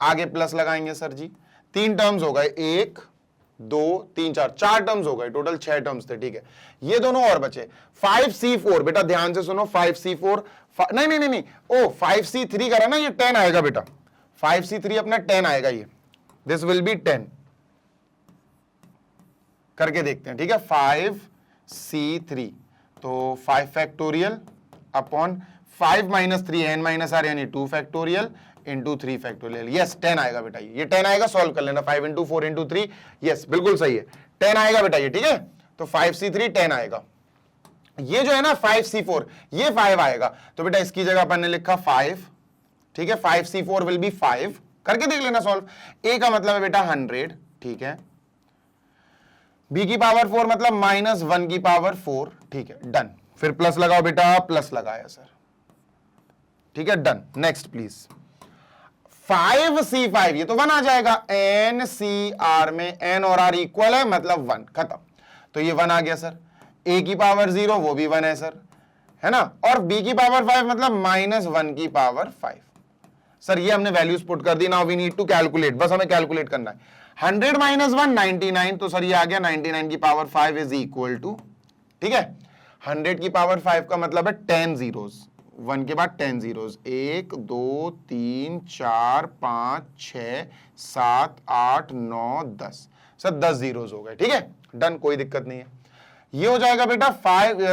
आगे प्लस लगाएंगे सर जी। 3 टर्म्स हो गए, 1 2 3 4 टर्म्स हो गए, टोटल 6 टर्म्स थे। ठीक है, ये दोनों और बचे। 5c4 बेटा ध्यान से सुनो, 5c4 नहीं ओ 5c3 करा ना, ये 10 आएगा बेटा। 5c3 अपना 10 आएगा, ये दिस विल बी 10। करके देखते हैं। ठीक है, 5c3 तो 5 factorial upon 5 minus 3 n minus R यानी 2 फैक्टोरियल इंटू 3 फैक्टोरियल। यस 10 आएगा बेटा, ये 10 आएगा। सॉल्व कर लेना, 5 इंटू 4 इंटू 3। यस बिल्कुल सही है, 10 आएगा बेटा ये। ठीक है, तो 5c3 10 आएगा। ये जो है ना 5c4 ये 5 आएगा, तो बेटा इसकी जगह अपन ने लिखा 5। ठीक है, 5c4 विल बी 5। करके देख लेना सॉल्व। a का मतलब है बेटा 100। ठीक है, b की पावर 4 मतलब -1 की पावर 4। ठीक है, डन। फिर प्लस लगाओ बेटा, प्लस लगाया सर। ठीक है, डन। Next please. 5c5 ये तो 1 आ जाएगा। NCR में n और r इक्वल है मतलब 1, खत्म। तो ये 1 आ गया सर। a की पावर 0 वो भी 1 है सर, है ना। और b की पावर 5 मतलब -1 की पावर 5। सर ये हमने वैल्यूज पुट कर दी। Now we need to calculate, बस हमें कैलकुलेट करना है। 100 माइनस 1 99, तो सर ये आ गया 99 की पावर 5 इज इक्वल टू, ठीक है, 100 की पावर 5 का मतलब है 10 जीरोज, 1 के बाद 10 जीरोज, 1 2 3 4 5 6 7 8 9 10, सर 10 जीरोज हो गए। ठीक है, डन, कोई दिक्कत नहीं है। ये हो जाएगा बेटा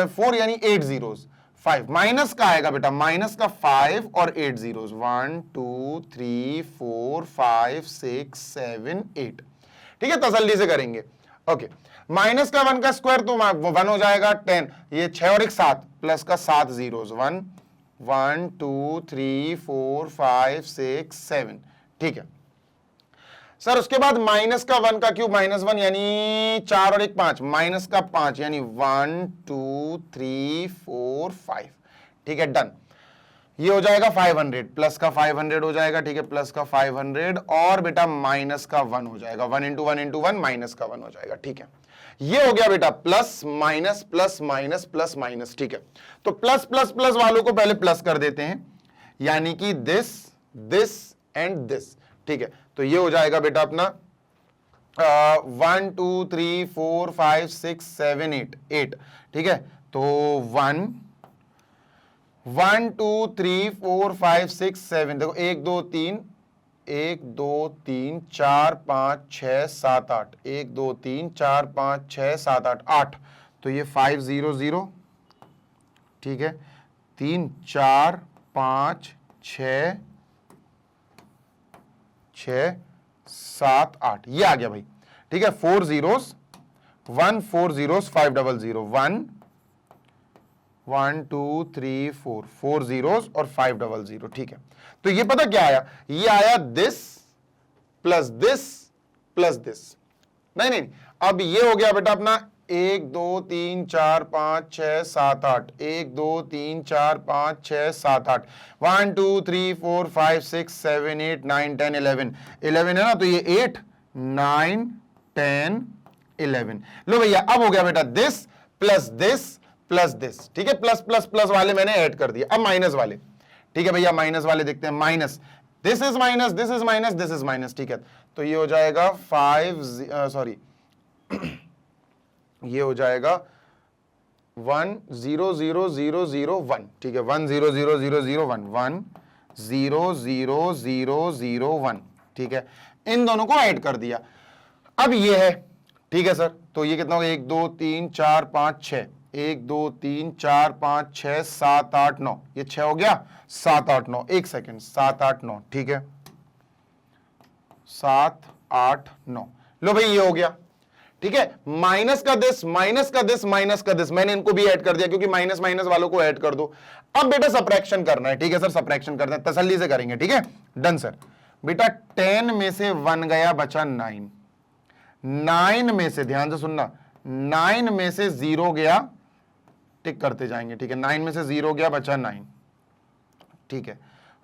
4 यानी 8 जीरोज। 5 माइनस का आएगा बेटा, माइनस का 5 और 8 जीरोज, 1 2 3 4 5 6 7 8। ठीक है, तसल्ली से करेंगे। ओके, माइनस का 1 का स्क्वायर तो 1 हो जाएगा 10, ये 6 और 1 7, प्लस का 7 जीरोज, 1 1 2 3 4 5 6 7। ठीक है सर, उसके बाद माइनस का 1 का क्यूब -1 यानी 4 और 1 5, माइनस का 5 यानी 1 2 3 4 5। ठीक है, डन। ये हो जाएगा 500, प्लस का 500 हो जाएगा। ठीक है, प्लस का 500 और बेटा माइनस का 1 हो जाएगा, 1 इंटू 1 इंटू 1 माइनस का 1 हो जाएगा। ठीक है, ये हो गया बेटा plus minus plus minus plus minus. ठीक है, तो प्लस प्लस प्लस वालों को पहले प्लस कर देते हैं, यानी कि दिस दिस एंड दिस। ठीक है, तो ये हो जाएगा बेटा अपना 1 2 3 4 5 6 7 8। ठीक है, तो 1 2 3 4 5 6 7, देखो 1 2 3 1 2 3 4 5 6 7 8, 1 2 3 4 5 6 7 8 8, तो ये 5 0 0। ठीक है, 3 4 5 6 6 7 8, ये आ गया भाई। ठीक है, 4 जीरोस 1 4 zeros 500 1 1 2 3 4 4 zeros और 500, ठीक है। तो ये पता क्या आया, ये आया this plus this plus this. नहीं नहीं, अब ये हो गया बेटा अपना 1 2 3 4 5 6 7 8 1 2 3 4 5 6 7 8 1 2 3 4 5 6 7 8 9 10 11 11 है ना, तो ये 8 9 10 11। लो भैया अब हो गया बेटा this plus this plus this, ठीक है। प्लस प्लस प्लस वाले मैंने ऐड कर दिया। अब माइनस वाले, ठीक है भैया, माइनस वाले देखते हैं। Minus, this is minus, this is minus, this is minus, ठीक है। तो ये हो जाएगा 5 सॉरी ये हो जाएगा 1 0 0 0 0 1, ठीक है। 1 0 0 0 0 1 1 0 0 0 0 1, ठीक है। इन दोनों को ऐड कर दिया। अब ये है, ठीक है सर। तो ये कितना हो गया, 1 2 3 4 5 6, 1 2 3 4 5 6 7 8 9, ये 6 हो गया, 7 8 9, एक सेकेंड, 7 8 9, ठीक है, 7 8 9। लो भाई ये हो गया, ठीक है। माइनस का दिस माइनस का दिस माइनस का दिस, मैंने इनको भी ऐड कर दिया क्योंकि माइनस माइनस वालों को ऐड कर दो। अब बेटा सब्ट्रैक्शन करना है, ठीक है सर, सब्ट्रैक्शन करना है, तसल्ली से करेंगे, ठीक है। Done sir. बेटा 10 में से 1 गया, बचा 9, 9 में से, ध्यान से सुनना, 9 में से 0 गया, टिक करते जाएंगे, ठीक है। 9 में से 0 गया, बचा 9, ठीक है।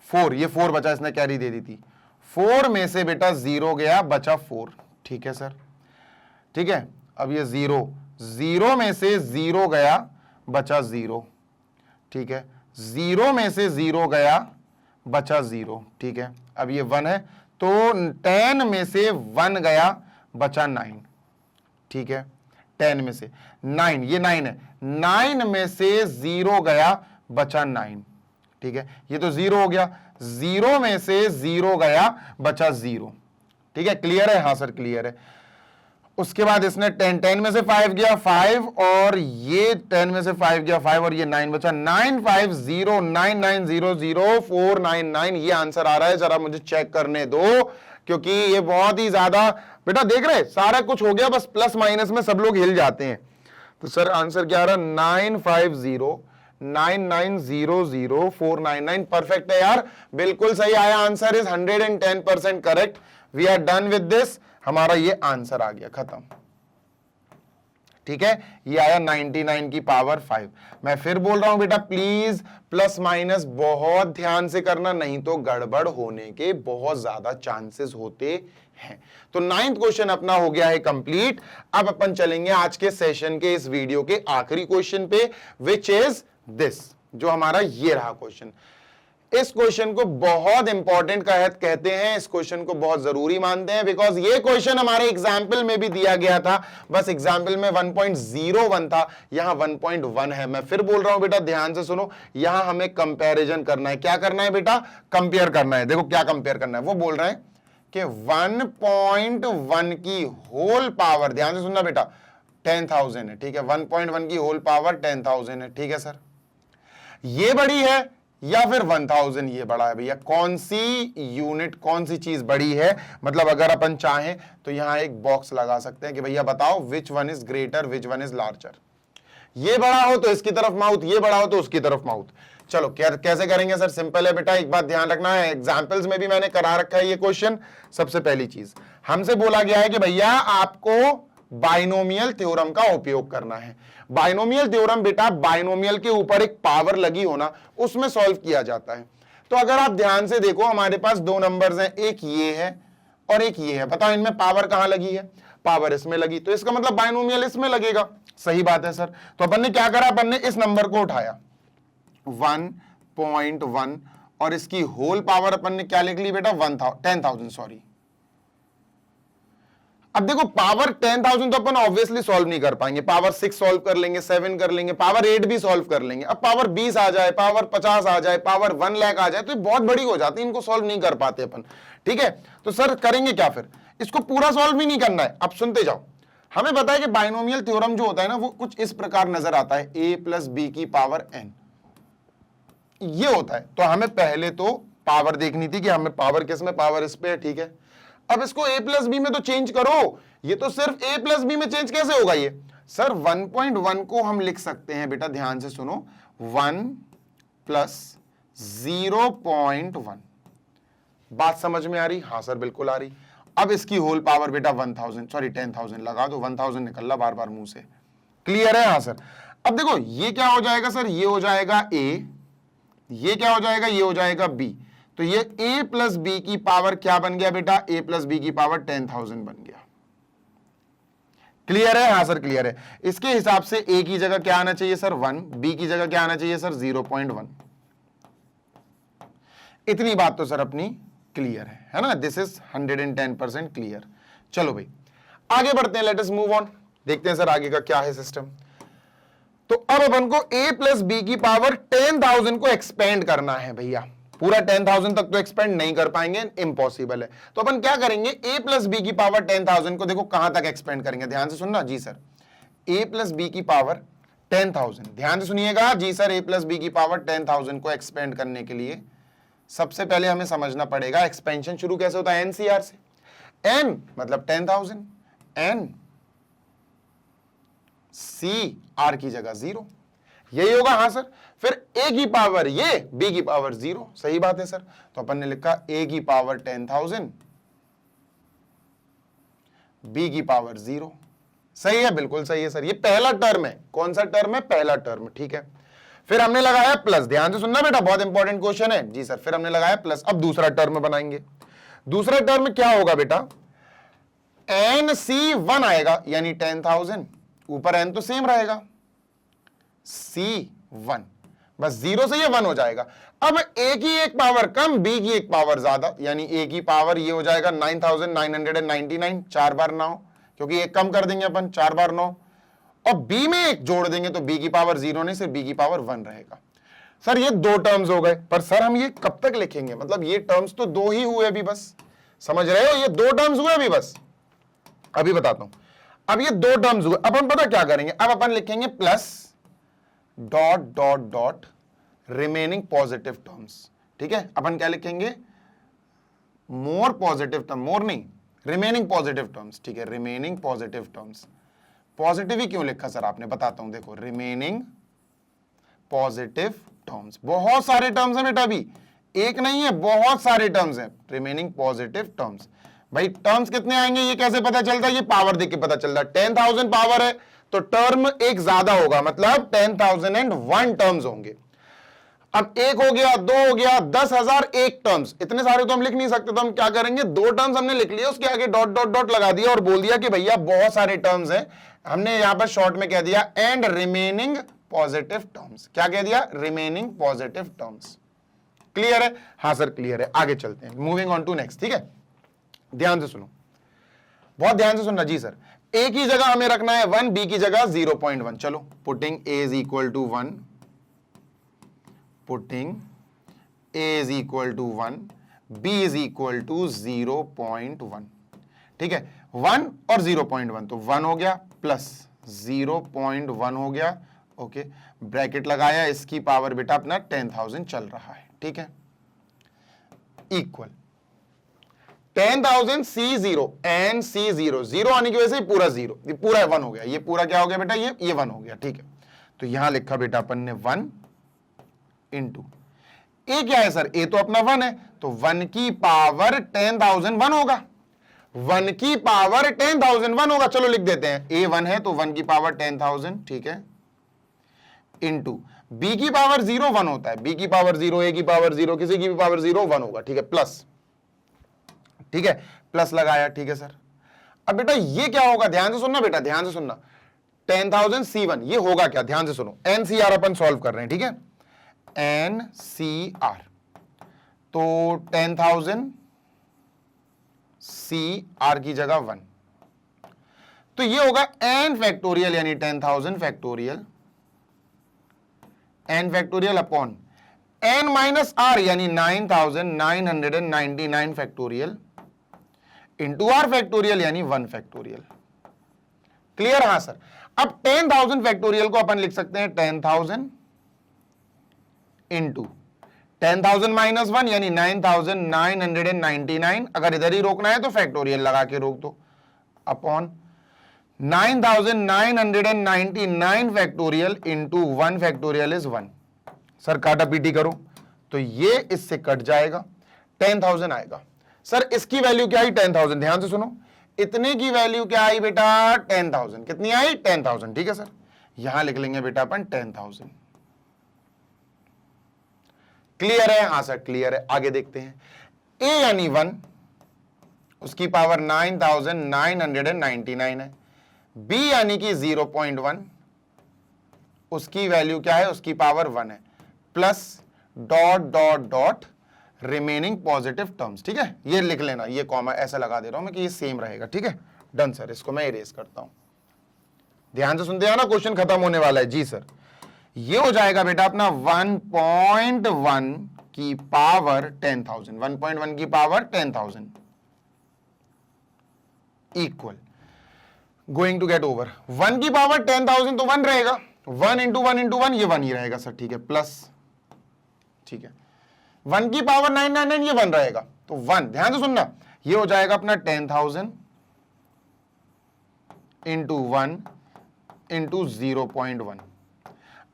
4, ये 4 बचा, इसने कैरी दे दी थी। 4 में से बेटा 0 गया, बचा 4, ठीक है सर, ठीक है। अब ये 0, 0 में से 0 गया, बचा 0, ठीक है। 0 में से 0 गया, बचा 0, ठीक है। अब ये 1 है, तो 10 में से 1 गया, बचा 9, ठीक है। 10 में से 9, ये 9 है, 9 में से 0 गया, बचा 9, ठीक है। ये तो 0 हो गया, 0 में से 0 गया, बचा 0, ठीक है। क्लियर है? हाँ सर क्लियर है। उसके बाद इसने 10 में से 5 गया 5, और ये 10 में से 5 गया 5, और ये 9 बचा, 9 5 0 9 9 0 0 4 9 9, ये आंसर आ रहा है। जरा मुझे चेक करने दो, क्योंकि ये बहुत ही ज्यादा, बेटा देख रहे सारा कुछ हो गया, बस प्लस माइनस में सब लोग हिल जाते हैं। तो सर आंसर क्या आ रहा, 9 5 0 9 9 0 0 4 9 9, परफेक्ट है यार, बिल्कुल सही आया। Answer is 110% correct. We are done with this, हमारा ये आंसर आ गया, खत्म, ठीक है। ये आया 99 की पावर 5। मैं फिर बोल रहा हूं बेटा, प्लीज प्लस माइनस बहुत ध्यान से करना, नहीं तो गड़बड़ होने के बहुत ज्यादा चांसेस होते हैं। तो 9th क्वेश्चन अपना हो गया है कंप्लीट। अब अपन चलेंगे आज के सेशन के इस वीडियो के आखिरी क्वेश्चन पे, विच इज दिस, जो हमारा ये रहा क्वेश्चन। इस क्वेश्चन को बहुत इंपॉर्टेंट कहते हैं, इस क्वेश्चन को बहुत जरूरी मानते हैं, बिकॉज ये क्वेश्चन हमारे एग्जाम्पल में भी दिया गया था, बस एग्जाम्पल में 1.01 था, यहां 1.1 है। मैं फिर बोल रहा हूं बेटा, ध्यान से सुनो, यहां हमें कंपैरिजन करना है। क्या करना है बेटा? कंपेयर करना है। देखो क्या कंपेयर करना है, वो बोल रहे हैं कि 1.1 की होल पावर, ध्यान से सुनना बेटा, 10,000 है, ठीक है। 1.1 की होल पावर 10,000 है, ठीक है सर। ये बड़ी है या फिर 1000 ये बड़ा है? भैया कौन सी यूनिट, कौन सी चीज बड़ी है? मतलब अगर अपन चाहें तो यहां एक बॉक्स लगा सकते हैं कि भैया बताओ which one is greater, which one is larger. ये बड़ा हो तो इसकी तरफ माउथ, ये बड़ा हो तो उसकी तरफ माउथ। चलो कैसे करेंगे सर? सिंपल है बेटा, एक बात ध्यान रखना है, एग्जाम्पल्स में भी मैंने करा रखा है ये क्वेश्चन। सबसे पहली चीज हमसे बोला गया है कि भैया आपको बाइनोमियल थ्योरम का उपयोग करना है। बाइनोमियल थ्योरम बेटा, बाइनोमियल के ऊपर एक पावर लगी होना, उसमें सॉल्व किया जाता है। तो अगर आप ध्यान से देखो, हमारे पास दो नंबर्स हैं, एक ये है और एक ये है। बताओ इनमें पावर कहां लगी है? पावर इसमें लगी, तो इसका मतलब बाइनोमियल इसमें लगेगा। सही बात है सर। तो अपन ने क्या करा, अपन ने इस नंबर को उठाया 1.1 और इसकी होल पावर अपन ने क्या लिख ली बेटा, 10,000 सॉरी। अब देखो पावर 10,000 तो अपन ऑब्वियसली सॉल्व नहीं कर पाएंगे, पावर 6 सॉल्व कर लेंगे, 7 कर लेंगे, पावर 8 भी सॉल्व कर लेंगे। अब पावर 20 आ जाए, पावर 50 आ जाए, पावर 1 लाख आ जाए, तो बहुत बड़ी हो जाती है, इनको सॉल्व नहीं कर पाते अपन, ठीक है। तो सर करेंगे क्या फिर? इसको पूरा सॉल्व भी नहीं करना है। अब सुनते जाओ, हमें पता है कि बाइनोमियल थ्योरम जो होता है ना, वो कुछ इस प्रकार नजर आता है, a + b की पावर n, ये होता है। तो हमें पहले तो पावर देखनी थी कि हमें पावर किस में, पावर इस पे है, ठीक है। अब इसको a + b में तो चेंज करो, ये तो सिर्फ a प्लस बी में चेंज कैसे होगा ये सर 1.1 को हम लिख सकते हैं बेटा, ध्यान से सुनो, 1 प्लस 0.1। बात समझ में आ रही? हाँ सर बिल्कुल आ रही। अब इसकी होल पावर बेटा 10,000 लगा दो, 1000 निकल रहा बार बार मुंह से। क्लियर है? हाँ सर। अब देखो ये क्या हो जाएगा सर, ये हो जाएगा a, ये क्या हो जाएगा, ये हो जाएगा b। तो ये a प्लस बी की पावर क्या बन गया बेटा, a प्लस बी की पावर 10,000 बन गया। क्लियर है? हाँ सर क्लियर है। इसके हिसाब से a की जगह क्या आना चाहिए सर 1, b की जगह क्या आना चाहिए सर 0.1। इतनी बात तो सर अपनी क्लियर है ना? This is 110% clear. चलो भाई आगे बढ़ते हैं, लेट अस मूव ऑन, देखते हैं सर आगे का क्या है सिस्टम। तो अब अपन को a प्लस बी की पावर 10,000 को एक्सपेंड करना है भैया। पूरा 10,000 तक तो एक्सपेंड नहीं कर पाएंगे, इम्पॉसिबल है। तो अपन क्या करेंगे, a प्लस बी की पावर 10,000 को देखो कहां तक एक्सपेंड करेंगे, ध्यान से सुनना जी सर। a प्लस बी की पावर 10,000, ध्यान से सुनिएगा जी सर। a प्लस बी की पावर 10,000 को एक्सपेंड करने के लिए सबसे पहले हमें समझना पड़ेगा एक्सपेंशन शुरू कैसे होता है, NCR से। n मतलब 10,000, n CR की जगह 0, यही होगा। हाँ सर। फिर a की पावर ये, b की पावर 0, सही बात है सर। तो अपन ने लिखा a की पावर 10,000, b की पावर 0। सही है, बिल्कुल सही है सर। ये पहला टर्म है। कौन सा टर्म है? पहला टर्म, ठीक है। फिर हमने लगाया प्लस, ध्यान से सुनना बेटा, बहुत इंपॉर्टेंट क्वेश्चन है जी सर। फिर हमने लगाया प्लस। अब दूसरा टर्म बनाएंगे। दूसरा टर्म क्या होगा बेटा, NC1 आएगा, यानी 10,000, ऊपर n तो सेम रहेगा, C1, बस 0 से ये 1 हो जाएगा। अब a की एक पावर कम, b की एक पावर ज्यादा, यानी a की पावर ये हो जाएगा 9,999, 4 बार 9, क्योंकि एक कम कर देंगे अपन, 4 बार 9, और b में एक जोड़ देंगे तो b की पावर 0 नहीं, सिर्फ b की पावर 1 रहेगा। सर ये दो टर्म्स हो गए, पर सर हम ये कब तक लिखेंगे, मतलब ये टर्म्स तो दो ही हुए अभी बस, समझ रहे हो? ये दो टर्म्स हुए अभी बस, अभी बताता हूं। अब ये दो टर्म्स हुए, अब हम पता क्या करेंगे, अब अपन लिखेंगे plus dot dot dot remaining positive terms, ठीक है। अपन क्या लिखेंगे, मोर पॉजिटिव टर्म, मोर नहीं, रिमेनिंग पॉजिटिव टर्म्स, ठीक है, रिमेनिंग पॉजिटिव टर्म्स। पॉजिटिव ही क्यों लिखा सर आपने, बताता हूं, देखो, रिमेनिंग पॉजिटिव टर्म्स, बहुत सारे टर्म्स हैं बेटा, अभी एक नहीं है, बहुत सारे टर्म्स हैं, रिमेनिंग पॉजिटिव टर्म्स। भाई टर्म्स कितने आएंगे ये कैसे पता चलता है, ये पावर देख के पता चलता है। 10,000 पावर है तो टर्म एक ज्यादा होगा, मतलब 10,001 टर्म्स होंगे। अब एक हो गया, दो हो गया, 10,001 टर्म्स, इतने सारे तो हम लिख नहीं सकते, तो हम क्या करेंगे, दो टर्म्स हमने लिख लिए, उसके आगे डॉट डॉट डॉट लगा दिया और बोल दिया कि भैया बहुत सारे टर्म्स हैं। हमने यहां पर शॉर्ट में कह दिया एंड रिमेनिंग पॉजिटिव टर्म्स। क्या कह दिया, रिमेनिंग पॉजिटिव टर्म्स। क्लियर है? हाँ सर क्लियर है। आगे चलते हैं, मूविंग ऑन टू नेक्स्ट, ठीक है। ध्यान से सुनो, बहुत ध्यान से सुनना जी सर। a की जगह हमें रखना है 1, b की जगह 0.1। चलो, putting a is equal to 1, putting a is equal to 1, b is equal to 0.1, ठीक है। 1 और 0.1 तो 1 हो गया, प्लस 0.1 हो गया, ओके, ब्रैकेट लगाया, इसकी पावर बेटा अपना 10,000 चल रहा है, ठीक है, इक्वल 10,000 C0 एंड C0, 0 आने की वजह से पूरा 0, ये पूरा 1 हो गया, ये पूरा क्या हो गया बेटा, ये 1 हो गया, ठीक है। तो यहां लिखा बेटा अपन ने 1 इंटू ए, क्या है सर, ए तो अपना 1 है, तो 1 की पावर 10,001 होगा, 1 की पावर 10,001 होगा। चलो लिख देते हैं, ए 1 है तो 1 की पावर 10,000, ठीक है, इंटू बी की पावर 0 1 होता है, बी की पावर 0, ए की पावर 0, किसी की भी पावर 0 1 होगा, ठीक है, प्लस, ठीक है, प्लस लगाया, ठीक है सर। अब बेटा ये क्या होगा, ध्यान से सुनना बेटा, ध्यान से सुनना, 10,000 C1 ये होगा क्या, ध्यान से सुनो, NCR अपन सॉल्व कर रहे हैं, ठीक है, NCR, तो 10,000 CR की जगह 1, तो ये होगा n फैक्टोरियल, यानी 10,000 factorial, n factorial upon n minus r, यानी 9,999 फैक्टोरियल, इंटू आर फैक्टोरियल, यानी 1 फैक्टोरियल। क्लियर? हाँ सर। अब 10,000 फैक्टोरियल को अपन लिख सकते हैं 10,000 इंटू 10,000 माइनस 1, यानी 9,999। अगर इधर ही रोकना है तो फैक्टोरियल लगा के रोक दो, upon 9999 factorial into 1 factorial is 1। Sir काटा पीटी करो तो ये इससे कट जाएगा, 10,000 आएगा। सर इसकी वैल्यू क्या आई? 10,000। ध्यान से सुनो, इतने की वैल्यू क्या आई बेटा? 10,000। कितनी आई? 10,000। ठीक है सर, यहां लिख लेंगे बेटा अपन 10,000। क्लियर है? हां सर क्लियर है। आगे देखते हैं। ए यानी 1, उसकी पावर 9,999 है। बी यानी कि 0.1, उसकी वैल्यू क्या है? उसकी पावर 1 है, plus dot dot dot remaining positive terms. ठीक है, ये लिख लेना, ये कॉमा ऐसा लगा दे रहा हूं मैं कि ये सेम रहेगा। ठीक है, डन सर। इसको मैं इरेज करता हूं, ध्यान से सुनते हैं ना, क्वेश्चन खत्म होने वाला है। जी सर, ये हो जाएगा बेटा अपना 1.1 की पावर 10,000, 1.1 की power 10,000 equal going to get over 1 की पावर 10,000 तो 1 रहेगा, 1 इंटू 1 इंटू 1 ये 1 ही रहेगा सर। ठीक है, प्लस, ठीक है, 1 की पावर 999 ये 1 रहेगा तो 1। ध्यान से सुनना, ये हो जाएगा अपना 10,000 इंटू 1 इंटू 0.1।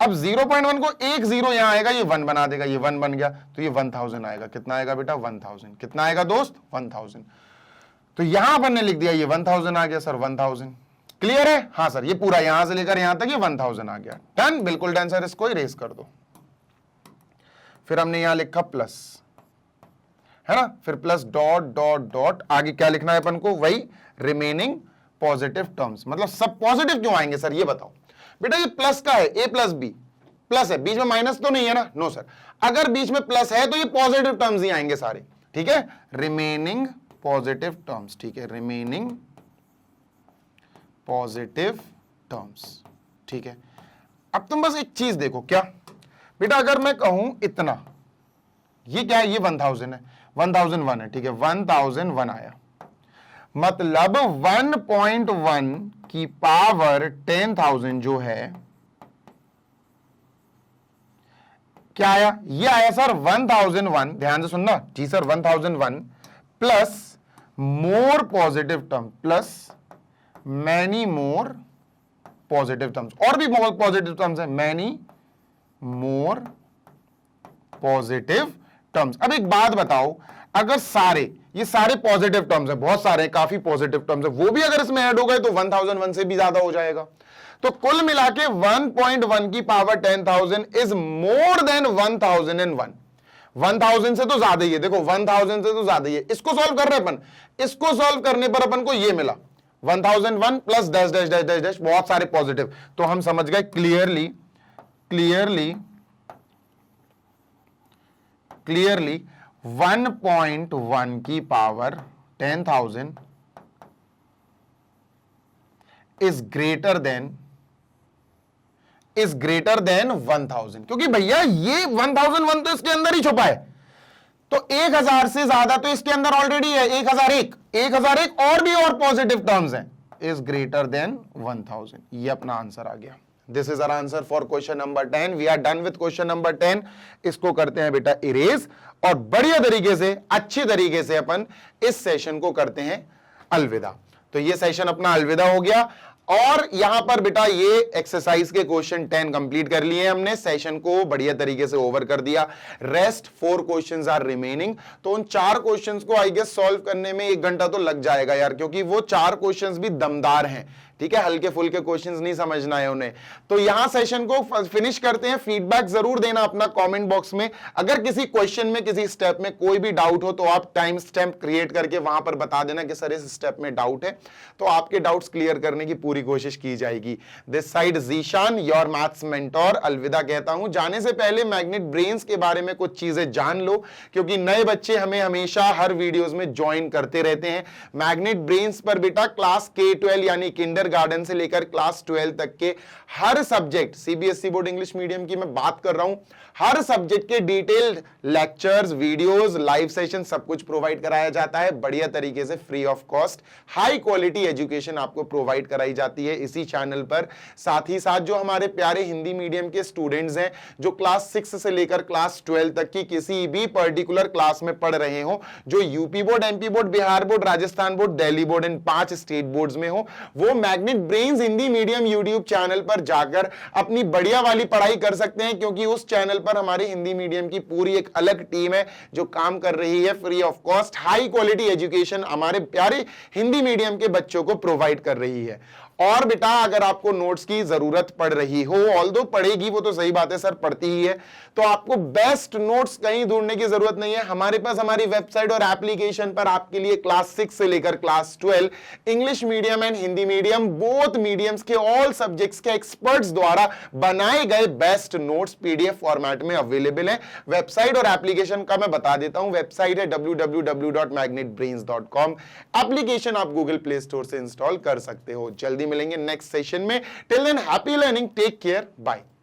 अब 0.1 को एक जीरो यहां आएगा, ये 1 बना देगा, ये 1 बन गया तो ये 1,000 आएगा। कितना आएगा बेटा? 1,000। कितना आएगा दोस्त? 1,000। तो यहां अपन ने लिख दिया ये 1,000 आ गया सर, 1,000। क्लियर है? हां सर, ये पूरा यहां से लेकर यहां तक ये 1,000 आ गया। डन, बिल्कुल डन सर। इसको इरेज कर दो। फिर हमने यहां लिखा प्लस, है ना, फिर प्लस डॉट डॉट डॉट, आगे क्या लिखना है अपन को? वही रिमेनिंग पॉजिटिव टर्म्स। मतलब सब पॉजिटिव क्यों आएंगे सर, ये बताओ बेटा। ये प्लस का है, ए प्लस बी, प्लस है, बीच में माइनस तो नहीं है ना? नो सर, अगर बीच में प्लस है तो ये पॉजिटिव टर्म्स ही आएंगे सारे। ठीक है, रिमेनिंग पॉजिटिव टर्म्स। ठीक है, रिमेनिंग पॉजिटिव टर्म्स। ठीक है, अब तुम बस एक चीज देखो, क्या बेटा, अगर मैं कहूं इतना, ये क्या है? ये 1,000 है, 1,001 है। ठीक है, 1,001 आया, मतलब 1.1 की पावर 10,000 जो है क्या आया? ये आया सर 1,001। ध्यान से सुनना जी sir, 1,001 plus more positive term, plus many more positive terms. और भी पॉजिटिव टर्म्स है, मैनी मोर पॉजिटिव टर्म्स। अब एक बात बताओ, अगर ये सारे पॉजिटिव टर्म्स है, बहुत सारे, काफी पॉजिटिव टर्म्स है, वो भी अगर इसमें ऐड हो गए तो 1,001 से भी ज्यादा हो जाएगा। तो कुल मिला के 1.1 की पावर 10,000 इज मोर देन 1,001। 1,000 से तो ज्यादा ही है, देखो 1,000 से तो ज्यादा ही है। इसको सॉल्व कर रहे अपन, इसको सॉल्व करने पर अपन को ये मिला 1,001 plus dash dash dash dash dash, बहुत सारे पॉजिटिव। तो हम समझ गए क्लियरली 1.1 की पावर 10,000 इज ग्रेटर देन 1,000, क्योंकि भैया ये 1,001 तो इसके अंदर ही छुपा है, तो 1,000 से ज्यादा तो इसके अंदर ऑलरेडी है। 1,001 और भी और पॉजिटिव टर्म्स हैं, इज ग्रेटर देन 1,000। ये अपना आंसर आ गया। This is our answer for question number 10। We are done with question number 10। इसको करते हैं बेटा इरेज, और बढ़िया तरीके से, अच्छी तरीके से अपन इस सेशन को करते हैं अलविदा। तो ये सेशन अपना अलविदा हो गया, और यहां पर बेटा ये एक्सरसाइज के क्वेश्चन 10 कंप्लीट कर लिए हमने, सेशन को बढ़िया तरीके से ओवर कर दिया। Rest 4 questions are remaining. तो उन 4 क्वेश्चंस को आई गेस सॉल्व करने में 1 घंटा तो लग जाएगा यार, क्योंकि वो 4 क्वेश्चंस भी दमदार हैं। ठीक है, हल्के फुल्के क्वेश्चंस नहीं समझना है उन्हें। तो यहां सेशन को फिनिश करते हैं। फीडबैक जरूर देना अपना कमेंट बॉक्स में। अगर किसी क्वेश्चन में, किसी स्टेप में कोई भी डाउट हो तो आप टाइम स्टैम्प क्रिएट करके वहां पर बता देना कि सर इस स्टेप में डाउट है, तो आपके डाउट्स क्लियर करने की पूरी कोशिश की जाएगी। This side Zeeshan, your maths mentor, अलविदा कहता हूं। जाने से पहले मैग्नेट ब्रेन्स के बारे में कुछ चीजें जान लो, क्योंकि नए बच्चे हमें हमेशा हर वीडियोस में ज्वाइन करते रहते हैं। मैग्नेट ब्रेन्स पर बेटा क्लास K-12 यानी किंडर किंडरगार्टन से लेकर क्लास 12 तक के हर subject, CBSE board English medium की मैं बात कर रहा हूं, हर सब्जेक्ट के detailed lectures, videos, live session सब कुछ प्रोवाइड कराया जाता है बढ़िया तरीके से, free of cost. High quality education आपको प्रोवाइड कराई जाती है इसी चैनल पर। साथ ही साथ जो हमारे प्यारे हिंदी मीडियम के स्टूडेंट्स हैं जो क्लास 6 से लेकर क्लास 12 तक की किसी भी पर्टिकुलर क्लास में पढ़ रहे हो, जो UP board, MP board, Bihar board, Rajasthan board, Delhi board, इन 5 स्टेट बोर्ड्स में हो, वो Magnet Brains Hindi medium YouTube channel पर जाकर अपनी बढ़िया वाली पढ़ाई कर सकते हैं, क्योंकि उस चैनल पर हमारे हिंदी मीडियम की पूरी एक अलग टीम है जो काम कर रही है free of cost. High quality education हमारे प्यारे हिंदी मीडियम के बच्चों को प्रोवाइड कर रही है। और बेटा अगर आपको नोट्स की जरूरत पड़ रही हो, ऑल्दो पड़ेगी, वो तो सही बात है सर, पड़ती ही है, तो आपको बेस्ट नोट्स कहीं ढूंढने की जरूरत नहीं है। हमारे पास हमारी वेबसाइट और एप्लीकेशन पर आपके लिए क्लास 6 से लेकर class 12 English medium and Hindi medium both mediums के ऑल सब्जेक्ट्स के एक्सपर्ट्स द्वारा बनाए गए बेस्ट नोट्स पीडीएफ फॉर्मेट में अवेलेबल है। वेबसाइट और एप्लीकेशन का मैं बता देता हूं, वेबसाइट है www.magnetbrains.com। एप्लीकेशन आप गूगल प्ले स्टोर से इंस्टॉल कर सकते हो। जल्दी मिलेंगे नेक्स्ट सेशन में। Till then happy learning, take care, bye.